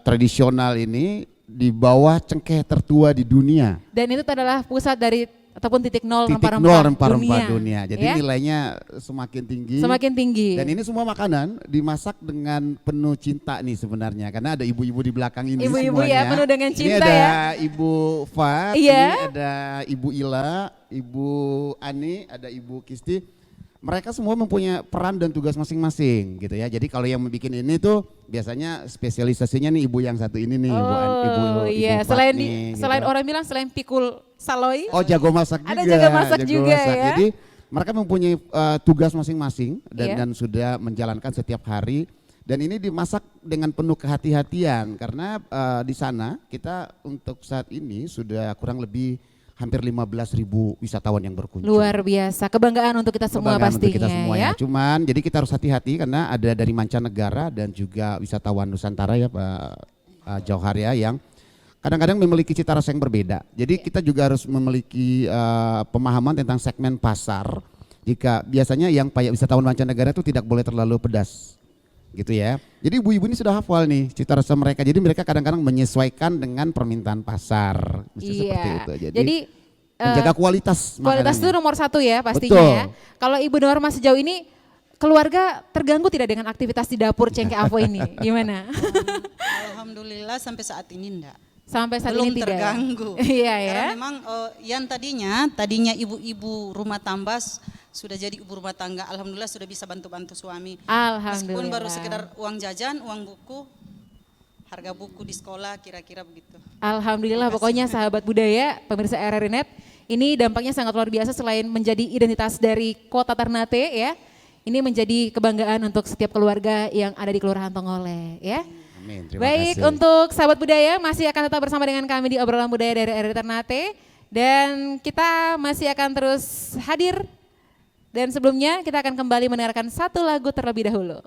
tradisional ini di bawah cengkeh tertua di dunia. Dan itu adalah pusat dari ataupun titik nol Titik rempah-rempah nol rempah-rempah dunia. Jadi ya? nilainya semakin tinggi. Semakin tinggi. Dan ini semua makanan dimasak dengan penuh cinta nih sebenarnya. Karena ada ibu-ibu di belakang ini Ibu-ibu semuanya. ya, penuh dengan cinta ini ada ya. Ibu Fat, Iya. ini ada Ibu Ila, Ibu Ani, ada Ibu Kisti. Mereka semua mempunyai peran dan tugas masing-masing gitu ya. Jadi kalau yang bikin ini tuh biasanya spesialisasinya nih ibu yang satu ini nih, ibu iya. Fat Selain nih, selain gitu. orang bilang selain pikul saloy. Oh, jago masak juga. Ada jago masak juga ya. Jadi mereka mempunyai tugas masing-masing Iya. dan sudah menjalankan setiap hari. Dan ini dimasak dengan penuh kehati-hatian karena di sana kita untuk saat ini sudah kurang lebih hampir 15.000 wisatawan yang berkunjung. Luar biasa, kebanggaan untuk kita semua Kebanggaan pastinya untuk kita semuanya. ya. Cuman jadi kita harus hati-hati karena ada dari mancanegara dan juga wisatawan Nusantara ya Pak Jauhar ya yang kadang-kadang memiliki cita rasa yang berbeda. Jadi kita juga harus memiliki pemahaman tentang segmen pasar. Jika biasanya yang wisatawan mancanegara itu tidak boleh terlalu pedas. Gitu ya. Jadi ibu-ibu ini sudah hafal nih cita rasa mereka. Jadi mereka kadang-kadang menyesuaikan dengan permintaan pasar. Mesti seperti itu. Jadi menjaga kualitas Kualitas itu makanannya. nomor satu ya pastinya Betul. ya. Kalau Ibu Norma sejauh ini keluarga terganggu tidak dengan aktivitas di dapur Cengkeh Avo ini? Gimana? Alhamdulillah sampai saat ini enggak. Sampai saat belum ini tidak. terganggu. Iya ya. Karena memang yang tadinya ibu-ibu rumah tangga sudah jadi ibu rumah tangga. Alhamdulillah sudah bisa bantu-bantu suami. Alhamdulillah. Meskipun baru sekedar uang jajan, uang buku, harga buku di sekolah kira-kira begitu. Alhamdulillah pokoknya sahabat budaya, pemirsa RRI Net, ini dampaknya sangat luar biasa selain menjadi identitas dari kota Ternate ya. Ini menjadi kebanggaan untuk setiap keluarga yang ada di Kelurahan Tongole ya. Amin, terima Baik, kasih. untuk sahabat budaya masih akan tetap bersama dengan kami di obrolan budaya dari RRI Ternate dan kita masih akan terus hadir dan sebelumnya kita akan kembali mendengarkan satu lagu terlebih dahulu.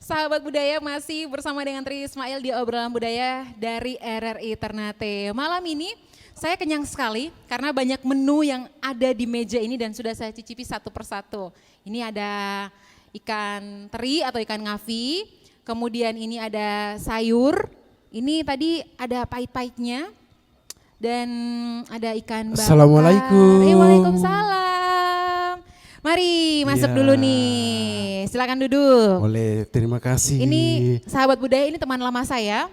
Sahabat budaya masih bersama dengan Tri Ismail di obrolan budaya dari RRI Ternate. Malam ini saya kenyang sekali karena banyak menu yang ada di meja ini dan sudah saya cicipi satu persatu. Ini ada ikan teri atau ikan ngafi, kemudian ini ada sayur, ini tadi ada pahit-pahitnya dan ada ikan bakar. Assalamualaikum. Waalaikumsalam. Mari masuk Iya. dulu nih. Silakan duduk. Boleh, terima kasih. Ini sahabat budaya, ini teman lama saya.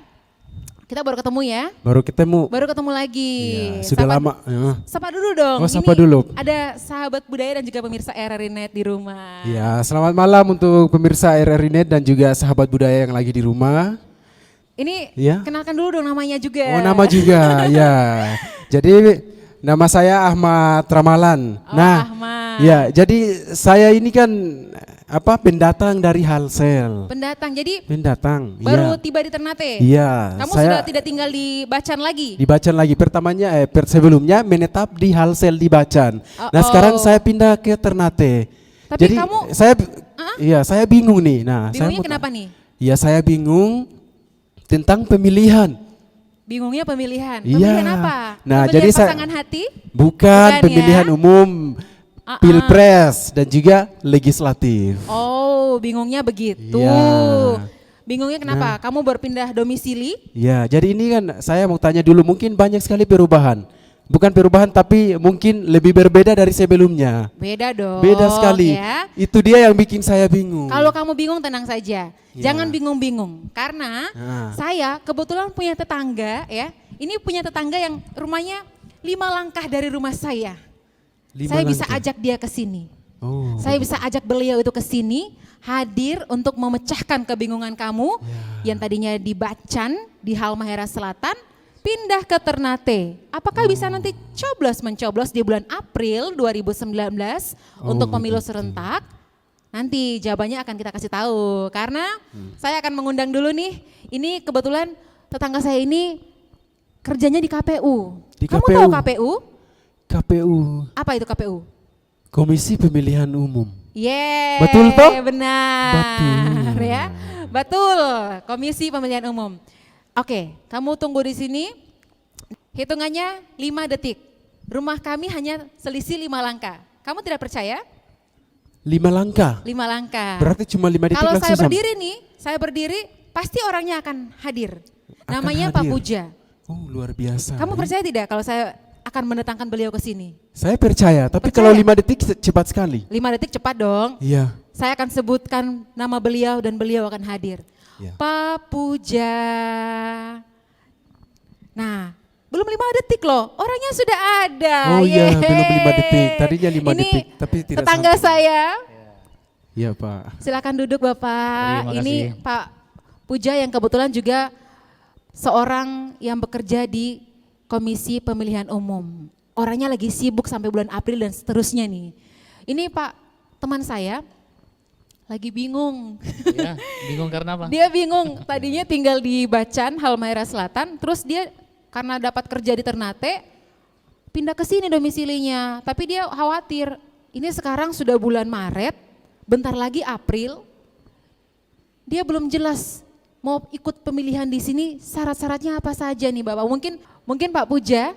Kita baru ketemu ya. Baru ketemu. Baru ketemu lagi. Iya, sudah lama. Ya. Sapa dulu dong. Oh, sapa dulu. Ada sahabat budaya dan juga pemirsa RRI Net di rumah. Ya, selamat malam untuk pemirsa RRI Net dan juga sahabat budaya yang lagi di rumah. Ini Ya. kenalkan dulu dong namanya juga. Oh, nama juga, ya. Jadi nama saya Ahmad Ramalan. Ahmad. Ya, jadi saya ini kan pendatang dari Halsel. Pendatang, jadi Pendatang. baru Iya. tiba di Ternate. Iya, Kamu saya- sudah tidak tinggal di Bacan lagi. Di Bacan lagi. Pertamanya sebelumnya menetap di Halsel di Bacan. Nah, sekarang saya pindah ke Ternate. Tapi Jadi kamu- saya bingung nih. Nah, Bingungnya saya kenapa nih? Iya, saya bingung tentang pemilihan. Bingungnya pemilihan. Iya. Pemilihan apa? Nah, Pemilihan jadi pasangan hati? Bukan ya? pemilihan umum, pilpres dan juga legislatif. Oh, bingungnya begitu. Iya. Bingungnya kenapa? Kamu berpindah domisili? Ya, jadi ini kan saya mau tanya dulu, mungkin banyak sekali perubahan. Bukan perubahan tapi mungkin lebih berbeda dari sebelumnya. Beda dong. Beda sekali. Ya. Itu dia yang bikin saya bingung. Kalau kamu bingung tenang saja. Ya. Jangan bingung-bingung. Karena saya kebetulan punya tetangga ya. Ini punya tetangga yang rumahnya 5 langkah dari rumah saya. 5 Saya bisa langkah. ajak dia ke sini. Oh. Saya bisa ajak beliau itu ke sini, hadir untuk memecahkan kebingungan kamu yang tadinya di Bacan, di Halmahera Selatan, pindah ke Ternate. Apakah bisa nanti mencoblos di bulan April 2019 untuk pemilu serentak? Nanti jawabannya akan kita kasih tahu karena saya akan mengundang dulu nih. Ini kebetulan tetangga saya ini kerjanya di KPU. Di Kamu KPU? tahu KPU? KPU, Apa itu KPU? Komisi Pemilihan Umum. Yeah, Betul toh? benar. Betul. Ya, betul. Komisi Pemilihan Umum. Oke, kamu tunggu di sini. Hitungannya 5 detik. Rumah kami hanya selisih 5 langkah. Kamu tidak percaya? 5 langkah. 5 langkah. Berarti cuma 5 detik Kalau langsung saya sampai. berdiri nih, saya berdiri, pasti orangnya akan hadir. Akan Namanya Pak hadir. Puja. Oh, luar biasa. Kamu percaya tidak kalau saya akan mendatangkan beliau ke sini? Saya percaya, tapi Percaya? kalau 5 detik cepat sekali. 5 detik cepat dong. Iya. Saya akan sebutkan nama beliau dan beliau akan hadir. Ya. Pak Puja. Nah, belum 5 detik loh, orangnya sudah ada. Oh iya, Yeay. belum 5 detik. Tadinya 5 Ini detik, tapi tidak tetangga sampai. saya. Iya, Pak. Silakan duduk Bapak. Terima Ini kasih. Pak Puja yang kebetulan juga seorang yang bekerja di Komisi Pemilihan Umum. Orangnya lagi sibuk sampai bulan April dan seterusnya nih. Ini Pak, teman saya lagi bingung. Ya, bingung karena apa? Dia bingung, tadinya tinggal di Bacan, Halmahera Selatan, terus dia karena dapat kerja di Ternate, pindah ke sini domisilinya. Tapi dia khawatir, ini sekarang sudah bulan Maret, bentar lagi April, dia belum jelas mau ikut pemilihan di sini, syarat-syaratnya apa saja nih Bapak. Mungkin Pak Puja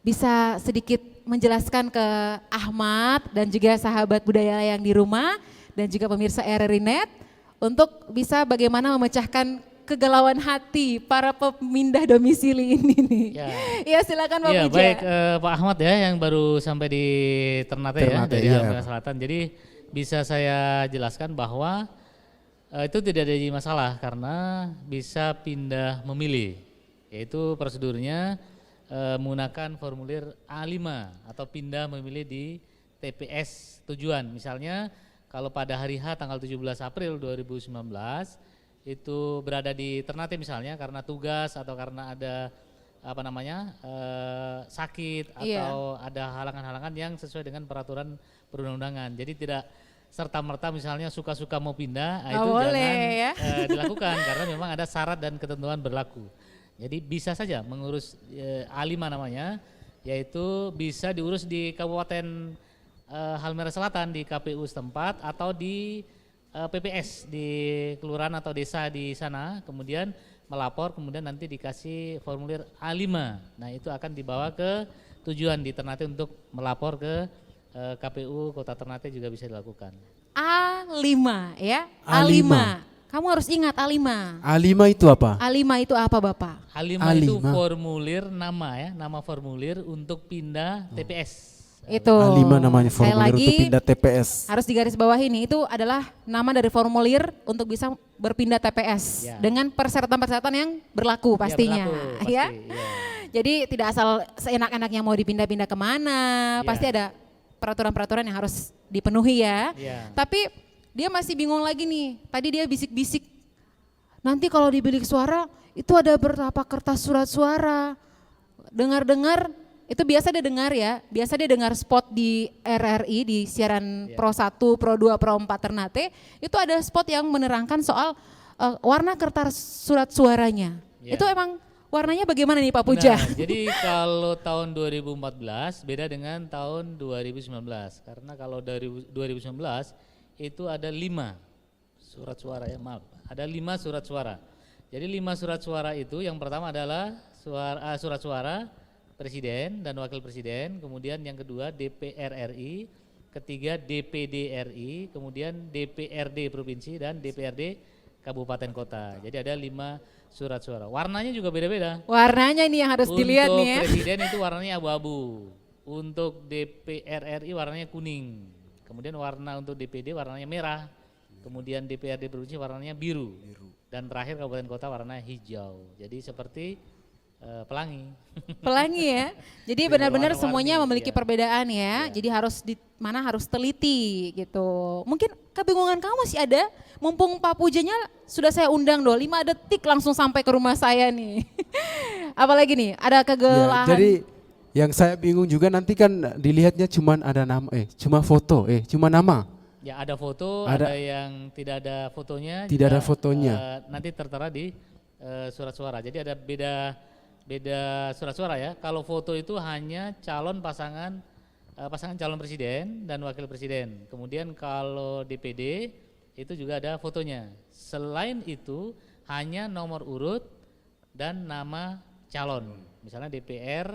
bisa sedikit menjelaskan ke Ahmad dan juga sahabat budaya yang di rumah dan juga pemirsa RRI Net untuk bisa bagaimana memecahkan kegalauan hati para pemindah domisili ini nih. Ya, silakan Pak Iya, Puja. baik Pak Ahmad ya yang baru sampai di Ternate ya Ternate, dari iya. Halmahera Selatan. Jadi bisa saya jelaskan bahwa itu tidak ada masalah karena bisa pindah memilih. Yaitu prosedurnya menggunakan formulir A5 atau pindah memilih di TPS tujuan. Misalnya kalau pada hari H tanggal 17 April 2019 itu berada di Ternate misalnya karena tugas atau karena ada sakit Iya. atau ada halangan-halangan yang sesuai dengan peraturan perundang-undangan. Jadi tidak serta-merta misalnya suka-suka mau pindah, Nggak itu boleh, jangan ya. dilakukan karena memang ada syarat dan ketentuan berlaku. Jadi bisa saja mengurus A5 namanya, yaitu bisa diurus di Kabupaten Halmahera Selatan di KPU setempat atau di PPS di kelurahan atau desa di sana, kemudian melapor, kemudian nanti dikasih formulir A5. Nah itu akan dibawa ke tujuan di Ternate untuk melapor ke KPU Kota Ternate juga bisa dilakukan. A5 ya, A5. Kamu harus ingat A5. A5 itu apa? A5 itu apa Bapak? A5 itu formulir nama ya, nama formulir untuk pindah TPS Itu. A5 namanya Sekali formulir lagi, untuk pindah TPS. harus digarisbawahi nih, itu adalah nama dari formulir untuk bisa berpindah TPS dengan persyaratan-persyaratan yang berlaku pastinya. berlaku, Ya. pasti, iya. Jadi tidak asal seenak-enaknya mau dipindah-pindah kemana, pasti ada peraturan-peraturan yang harus dipenuhi ya. Tapi dia masih bingung lagi nih, tadi dia bisik-bisik, nanti kalau di bilik suara itu ada berapa kertas surat suara. Dengar-dengar, itu biasa dia dengar ya, biasa dia dengar spot di RRI, di siaran Pro 1, Pro 2, Pro 4 Ternate, itu ada spot yang menerangkan soal warna kertas surat suaranya. Itu emang warnanya bagaimana nih Pak Puja? Nah, jadi kalau tahun 2014 beda dengan tahun 2019, karena kalau dari 2019 itu ada 5 surat suara ya, maaf, ada 5 surat suara. Jadi 5 surat suara itu yang pertama adalah surat suara Presiden dan Wakil Presiden, kemudian yang kedua DPR RI, ketiga DPD RI, kemudian DPRD Provinsi dan DPRD Kabupaten Kota. Jadi ada 5 surat suara. Warnanya juga beda-beda. Warnanya ini yang harus dilihat nih ya. Untuk Presiden itu warnanya abu-abu, untuk DPR RI warnanya kuning, kemudian warna untuk DPD warnanya merah, kemudian DPRD Provinsi warnanya biru, dan terakhir Kabupaten Kota warna hijau. Jadi seperti pelangi. Pelangi ya. Jadi benar-benar semuanya memiliki iya. perbedaan ya. Jadi harus harus teliti gitu. Mungkin kebingungan kamu masih ada. Mumpung Pak Pujanya sudah saya undang 5 detik langsung sampai ke rumah saya nih. Apalagi nih, ada kegelahan. Ya, jadi yang saya bingung juga nanti kan dilihatnya cuma ada nama, cuma foto, cuma nama. Ya ada foto, ada yang tidak ada fotonya. Tidak juga, ada fotonya. Nanti tertera di surat suara. Jadi ada beda surat suara ya. Kalau foto itu hanya calon pasangan calon presiden dan wakil presiden. Kemudian kalau DPD itu juga ada fotonya. Selain itu hanya nomor urut dan nama calon. Misalnya DPR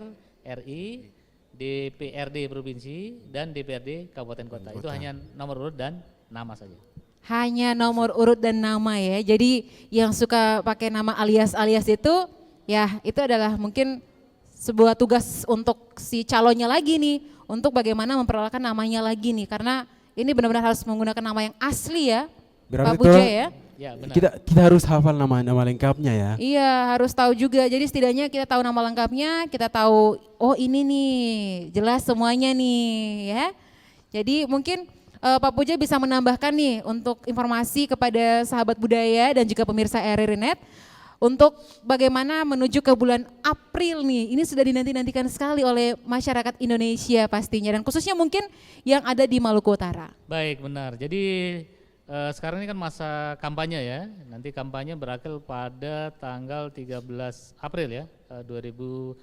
RI, DPRD Provinsi dan DPRD Kabupaten Kota. Itu hanya nomor urut dan nama saja. Hanya nomor urut dan nama ya. Jadi yang suka pakai nama alias-alias itu ya itu adalah mungkin sebuah tugas untuk si calonnya lagi nih, untuk bagaimana memperkenalkan namanya lagi nih, karena ini benar-benar harus menggunakan nama yang asli ya, berarti Pak Puja ya. Ya, benar. Kita harus hafal nama lengkapnya ya. Iya harus tahu juga, jadi setidaknya kita tahu nama lengkapnya, kita tahu oh ini nih jelas semuanya nih ya. Jadi mungkin Pak Puja bisa menambahkan nih untuk informasi kepada sahabat budaya dan juga pemirsa RRI.net untuk bagaimana menuju ke bulan April nih. Ini sudah dinanti-nantikan sekali oleh masyarakat Indonesia pastinya, dan khususnya mungkin yang ada di Maluku Utara. Baik, benar. Jadi sekarang ini kan masa kampanye ya. Nanti kampanye berakhir pada tanggal 13 April ya 2019.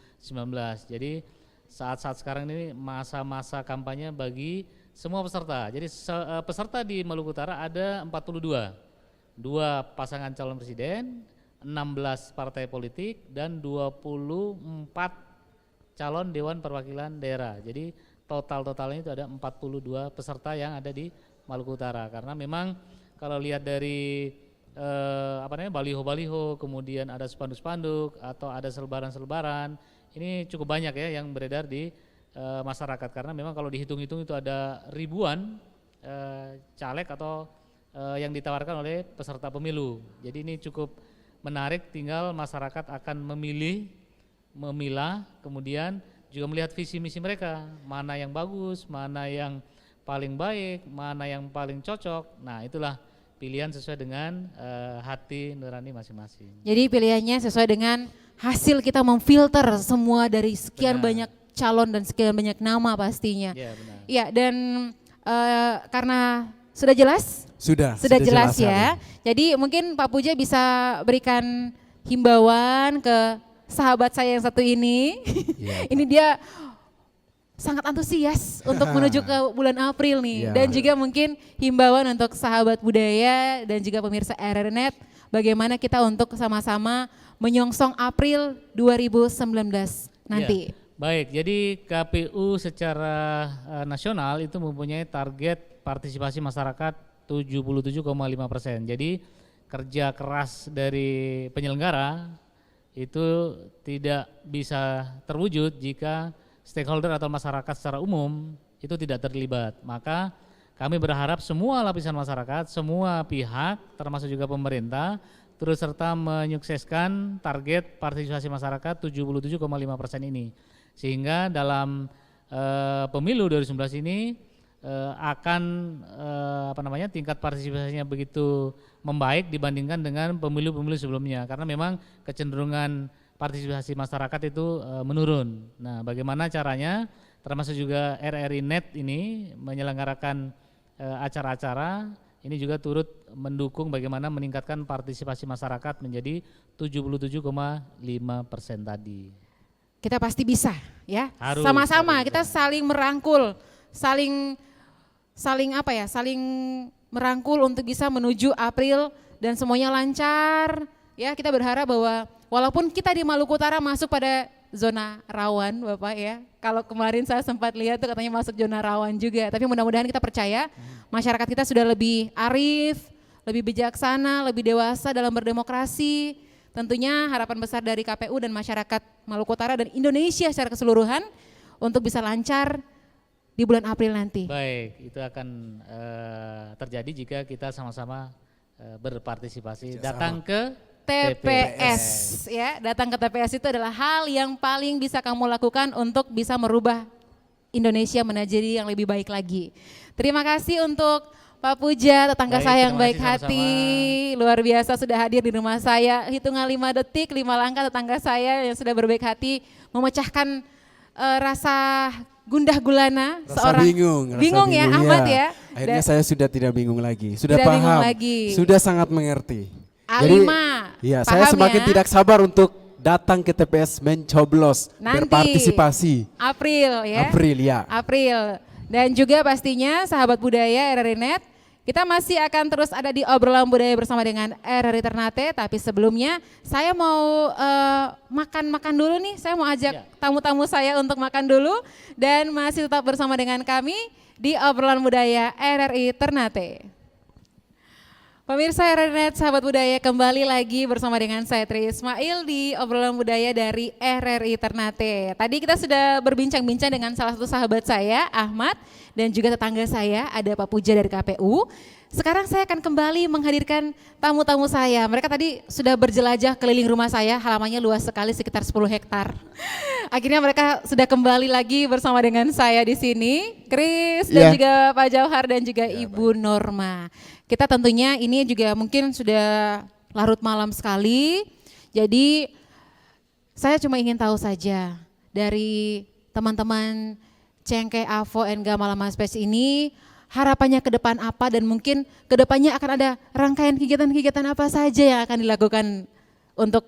Jadi saat-saat sekarang ini masa-masa kampanye bagi semua peserta. Jadi peserta di Maluku Utara ada 42. 2 pasangan calon presiden, 16 partai politik dan 24 calon Dewan Perwakilan Daerah. Jadi totalnya itu ada 42 peserta yang ada di Maluku Utara. Karena memang kalau lihat dari baliho-baliho, kemudian ada spanduk-spanduk atau ada selebaran-selebaran, ini cukup banyak ya yang beredar di masyarakat. Karena memang kalau dihitung-hitung itu ada ribuan caleg atau yang ditawarkan oleh peserta pemilu. Jadi ini cukup menarik, tinggal masyarakat akan memilah, kemudian juga melihat visi misi mereka, mana yang bagus, mana yang paling baik, mana yang paling cocok. Nah itulah pilihan sesuai dengan hati nurani masing-masing. Jadi pilihannya sesuai dengan hasil kita memfilter semua dari sekian banyak calon dan sekian banyak nama pastinya. Iya benar. Iya, dan karena sudah jelas? Sudah jelas ya. Jadi mungkin Pak Puja bisa berikan himbauan ke sahabat saya yang satu ini. Ini dia sangat antusias untuk menuju ke bulan April nih. Dan juga mungkin himbauan untuk sahabat budaya dan juga pemirsa RRI.net, bagaimana kita untuk sama-sama menyongsong April 2019 nanti. Baik, jadi KPU secara nasional itu mempunyai target partisipasi masyarakat 77,5%. Jadi kerja keras dari penyelenggara itu tidak bisa terwujud jika stakeholder atau masyarakat secara umum itu tidak terlibat. Maka kami berharap semua lapisan masyarakat, semua pihak termasuk juga pemerintah turut serta menyukseskan target partisipasi masyarakat 77,5% ini. Sehingga dalam pemilu 2019 ini akan tingkat partisipasinya begitu membaik dibandingkan dengan pemilu-pemilu sebelumnya, karena memang kecenderungan partisipasi masyarakat itu menurun. Nah, bagaimana caranya, termasuk juga RRI Net ini menyelenggarakan acara-acara ini juga turut mendukung bagaimana meningkatkan partisipasi masyarakat menjadi 77,5% tadi. Kita pasti bisa ya, Harus, sama-sama kita saling merangkul, saling merangkul untuk bisa menuju April dan semuanya lancar. Ya, kita berharap bahwa walaupun kita di Maluku Utara masuk pada zona rawan Bapak ya. Kalau kemarin saya sempat lihat tuh katanya masuk zona rawan juga, tapi mudah-mudahan kita percaya masyarakat kita sudah lebih arif, lebih bijaksana, lebih dewasa dalam berdemokrasi. Tentunya harapan besar dari KPU dan masyarakat Maluku Utara dan Indonesia secara keseluruhan untuk bisa lancar di bulan April nanti. Baik, itu akan terjadi jika kita sama-sama berpartisipasi. Datang ke TPS ya, datang ke TPS itu adalah hal yang paling bisa kamu lakukan untuk bisa merubah Indonesia menjadi yang lebih baik lagi. Terima kasih untuk Pak Puja, tetangga saya yang baik hati, luar biasa sudah hadir di rumah saya. Hitungan 5 detik, 5 langkah tetangga saya yang sudah berbaik hati memecahkan rasa gundah gulana Rasa seorang bingung ya Ahmad ya. Akhirnya saya sudah tidak bingung lagi, sudah tidak paham, bingung lagi. sudah sangat mengerti. Alima, ya, saya semakin tidak sabar untuk datang ke TPS mencoblos, nanti, berpartisipasi. April ya. April ya. April. Dan juga pastinya sahabat budaya RRI Net, kita masih akan terus ada di obrolan budaya bersama dengan RRI Ternate. Tapi sebelumnya saya mau makan dulu nih, saya mau ajak tamu-tamu saya untuk makan dulu. Dan masih tetap bersama dengan kami di obrolan budaya RRI Ternate. Pemirsa RRI Net, sahabat budaya, kembali lagi bersama dengan saya Tri Ismail di obrolan budaya dari RRI Ternate. Tadi kita sudah berbincang-bincang dengan salah satu sahabat saya, Ahmad, dan juga tetangga saya, ada Pak Puja dari KPU. Sekarang saya akan kembali menghadirkan tamu-tamu saya. Mereka tadi sudah berjelajah keliling rumah saya, halamannya luas sekali sekitar 10 hektar. Akhirnya mereka sudah kembali lagi bersama dengan saya di sini, Chris dan juga Pak Jauhar dan juga Ibu Norma. Kita tentunya ini juga mungkin sudah larut malam sekali, jadi saya cuma ingin tahu saja dari teman-teman Cengkeh Avo and Gamalama Space ini harapannya ke depan apa, dan mungkin ke depannya akan ada rangkaian kegiatan-kegiatan apa saja yang akan dilakukan untuk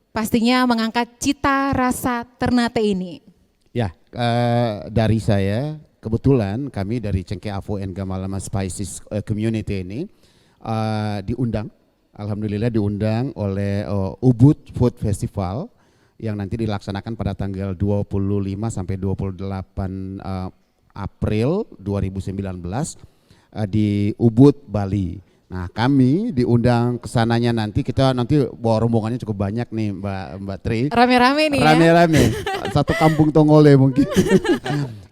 pastinya mengangkat cita rasa Ternate ini. Ya, dari saya kebetulan kami dari Cengkeh Avo and Gamalama Spices Community ini diundang, alhamdulillah diundang oleh Ubud Food Festival yang nanti dilaksanakan pada tanggal 25 sampai 28 April 2019 di Ubud, Bali. Nah, kami diundang ke sananya nanti, kita nanti bawa rombongannya cukup banyak nih Mbak Tri. Rame-rame nih Rame-rame, satu kampung Tongole mungkin.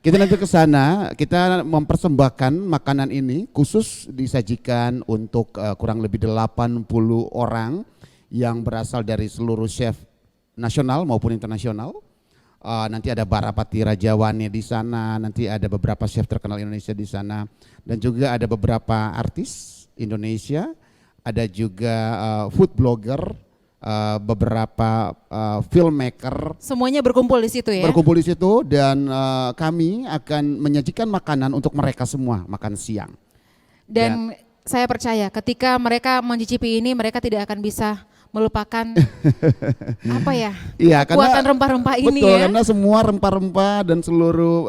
Kita nanti ke sana, kita mempersembahkan makanan ini khusus disajikan untuk kurang lebih 80 orang yang berasal dari seluruh chef nasional maupun internasional. Nanti ada Barapati Rajawani di sana, nanti ada beberapa chef terkenal Indonesia di sana, dan juga ada beberapa artis Indonesia, ada juga food blogger, beberapa filmmaker. Semuanya berkumpul di situ ya? Berkumpul di situ, dan kami akan menyajikan makanan untuk mereka semua, makan siang. Dan saya percaya ketika mereka mencicipi ini, mereka tidak akan bisa melupakan apa ya, kekuatan rempah-rempah ini. Betul, ya. karena semua rempah-rempah dan seluruh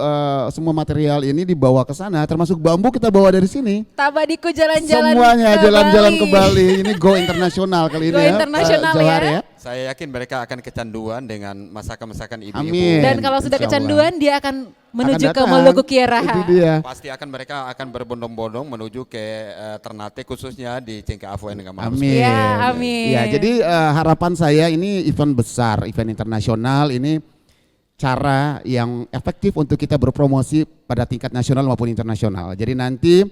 semua material ini dibawa ke sana, termasuk bambu kita bawa dari sini. Tabadiku jalan-jalan semuanya ke jalan-jalan Bali. ke Bali. Ini go internasional kali go ini ya. Internasional ya. Saya yakin mereka akan kecanduan dengan masakan-masakan ibu-ibu. Amin. Dan kalau sudah Insya kecanduan, dia akan menuju ke datang. Maluku Kiaraha. Itu dia. Pasti akan mereka akan berbondong-bondong menuju ke Ternate, khususnya di Cengkeh Avo and Gamalama. Amin. Ya, amin. Ya, jadi harapan saya ini event besar, event internasional ini cara yang efektif untuk kita berpromosi pada tingkat nasional maupun internasional. Jadi nanti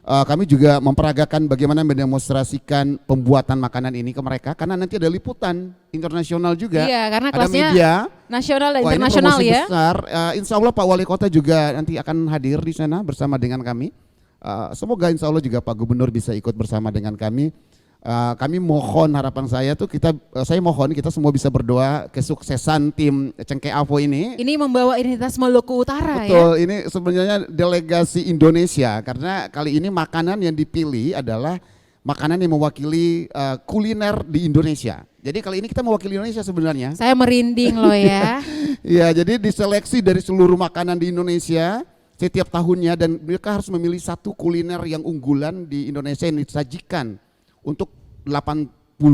kami juga memperagakan bagaimana mendemonstrasikan pembuatan makanan ini ke mereka karena nanti ada liputan internasional juga. Iya, karena ada kelasnya media nasional dan Wah, ini internasional promosi ya. besar. Insya Allah Pak Wali Kota juga nanti akan hadir di sana bersama dengan kami. Semoga insya Allah juga Pak Gubernur bisa ikut bersama dengan kami. Kami mohon, harapan saya tuh saya mohon kita semua bisa berdoa kesuksesan tim Cengkeh Avo ini. Ini membawa identitas Maluku Utara ya. Betul, ini sebenarnya delegasi Indonesia karena kali ini makanan yang dipilih adalah makanan yang mewakili kuliner di Indonesia. Jadi kali ini kita mewakili Indonesia sebenarnya. Saya merinding loh ya. Ya, jadi diseleksi dari seluruh makanan di Indonesia setiap tahunnya dan mereka harus memilih satu kuliner yang unggulan di Indonesia yang disajikan untuk 80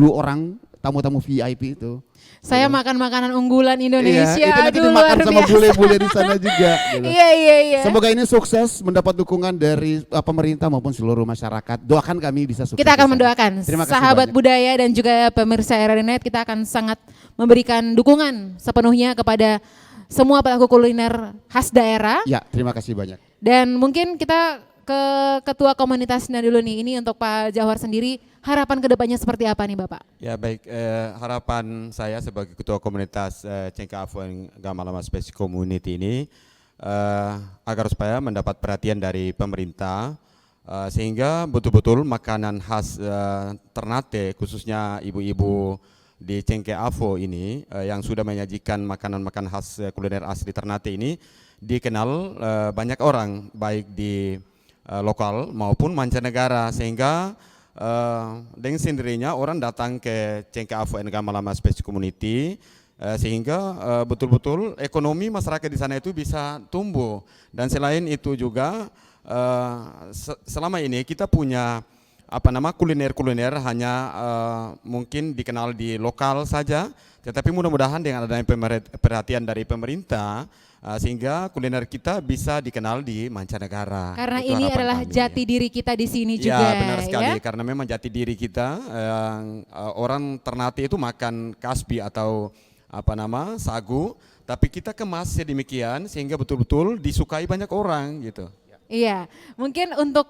orang tamu-tamu VIP itu. Saya makan makanan unggulan Indonesia. Iya, itu nanti Aduh, dimakan luar sama biasa. bule-bule di sana juga. Gitu. Iya. Semoga ini sukses, mendapat dukungan dari pemerintah maupun seluruh masyarakat. Doakan kami bisa sukses. Kita akan di sana. mendoakan Terima kasih sahabat banyak. budaya dan juga pemirsa RRI.net, kita akan sangat memberikan dukungan sepenuhnya kepada semua pelaku kuliner khas daerah. Ya, terima kasih banyak. Dan mungkin kita ke ketua komunitasnya dulu nih, ini untuk Pak Jauhar sendiri, harapan kedepannya seperti apa nih Bapak? Ya baik, harapan saya sebagai ketua komunitas Cengkeh Avo Gamalama Space Community ini agar supaya mendapat perhatian dari pemerintah sehingga betul-betul makanan khas Ternate khususnya ibu-ibu di Cengkeh Avo ini yang sudah menyajikan makanan-makanan khas kuliner asli Ternate ini dikenal banyak orang baik di lokal maupun mancanegara sehingga dengan sendirinya orang datang ke Cengkeh Avo Gamalama Space Community sehingga betul-betul ekonomi masyarakat di sana itu bisa tumbuh dan selain itu juga selama ini kita punya kuliner hanya mungkin dikenal di lokal saja, tetapi mudah-mudahan dengan adanya perhatian dari pemerintah sehingga kuliner kita bisa dikenal di mancanegara. Karena Itu ini harapan adalah kami. jati diri kita di sini juga. Ya benar sekali, ya? karena memang jati diri kita orang Ternate itu makan kasbi atau sagu, tapi kita kemas sedemikian sehingga betul-betul disukai banyak orang gitu. Iya, mungkin untuk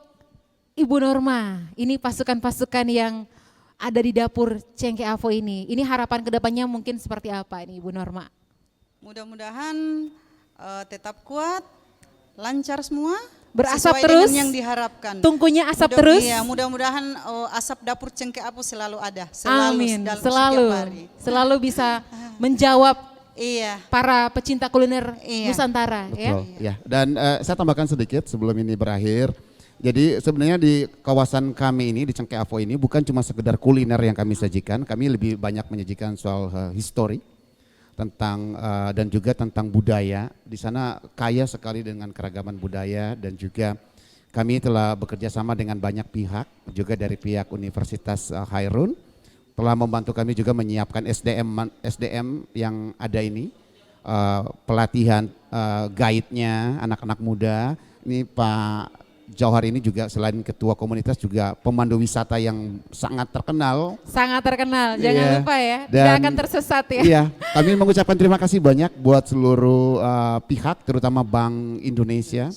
Ibu Norma, ini pasukan-pasukan yang ada di dapur Cengkeh Avo ini harapan kedepannya mungkin seperti apa ini Ibu Norma? Mudah-mudahan tetap kuat, lancar semua. Berasap sesuai terus, dengan yang diharapkan. Tungkunya asap terus. Iya, mudah-mudahan asap dapur Cengkeh Avo selalu ada, Amin, dalam selalu, setiap hari. selalu bisa menjawab Iya. para pecinta kuliner Iya. Nusantara. Betul, ya. Dan saya tambahkan sedikit sebelum ini berakhir. Jadi sebenarnya di kawasan kami ini di Cengkeh Avo ini bukan cuma sekedar kuliner yang kami sajikan, kami lebih banyak menyajikan soal histori tentang dan juga tentang budaya. Di sana kaya sekali dengan keragaman budaya dan juga kami telah bekerja sama dengan banyak pihak, juga dari pihak Universitas Khairun telah membantu kami juga menyiapkan SDM yang ada ini, pelatihan guide-nya anak-anak muda. Ini Pak Jauhar ini juga selain ketua komunitas juga pemandu wisata yang sangat terkenal. Sangat terkenal, jangan Iya. lupa ya, Dan tidak akan tersesat ya. Iya, kami mengucapkan terima kasih banyak buat seluruh pihak, terutama Bank Indonesia.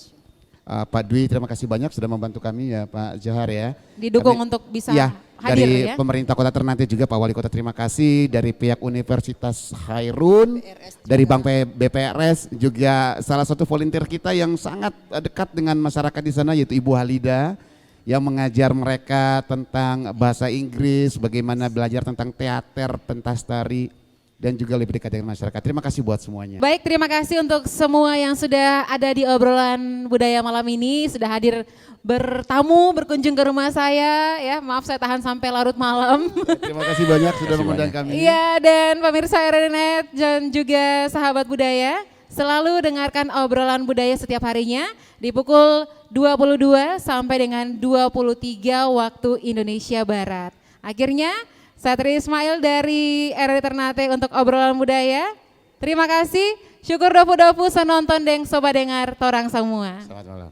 Pak Dwi, terima kasih banyak sudah membantu kami ya Pak Jauhar ya. Didukung untuk bisa ya, hadir dari ya. pemerintah Kota Ternate juga Pak Wali Kota terima kasih, dari pihak Universitas Khairun, dari Bank BPRS juga salah satu volunteer kita yang sangat dekat dengan masyarakat di sana yaitu Ibu Halida yang mengajar mereka tentang bahasa Inggris, bagaimana belajar tentang teater, pentas tari dan juga lebih dekat dengan masyarakat. Terima kasih buat semuanya. Baik, terima kasih untuk semua yang sudah ada di obrolan budaya malam ini, sudah hadir bertamu, berkunjung ke rumah saya ya. Maaf saya tahan sampai larut malam. Terima kasih banyak sudah mengundang kami. Iya, dan pemirsa RRI.net dan juga sahabat budaya, selalu dengarkan obrolan budaya setiap harinya di pukul 22 sampai dengan 23 waktu Indonesia Barat. Akhirnya Satri Ismail dari RRI Ternate untuk obrolan budaya. Terima kasih. Syukur dopu-dopu senonton deng soba dengar torang semua. Selamat malam.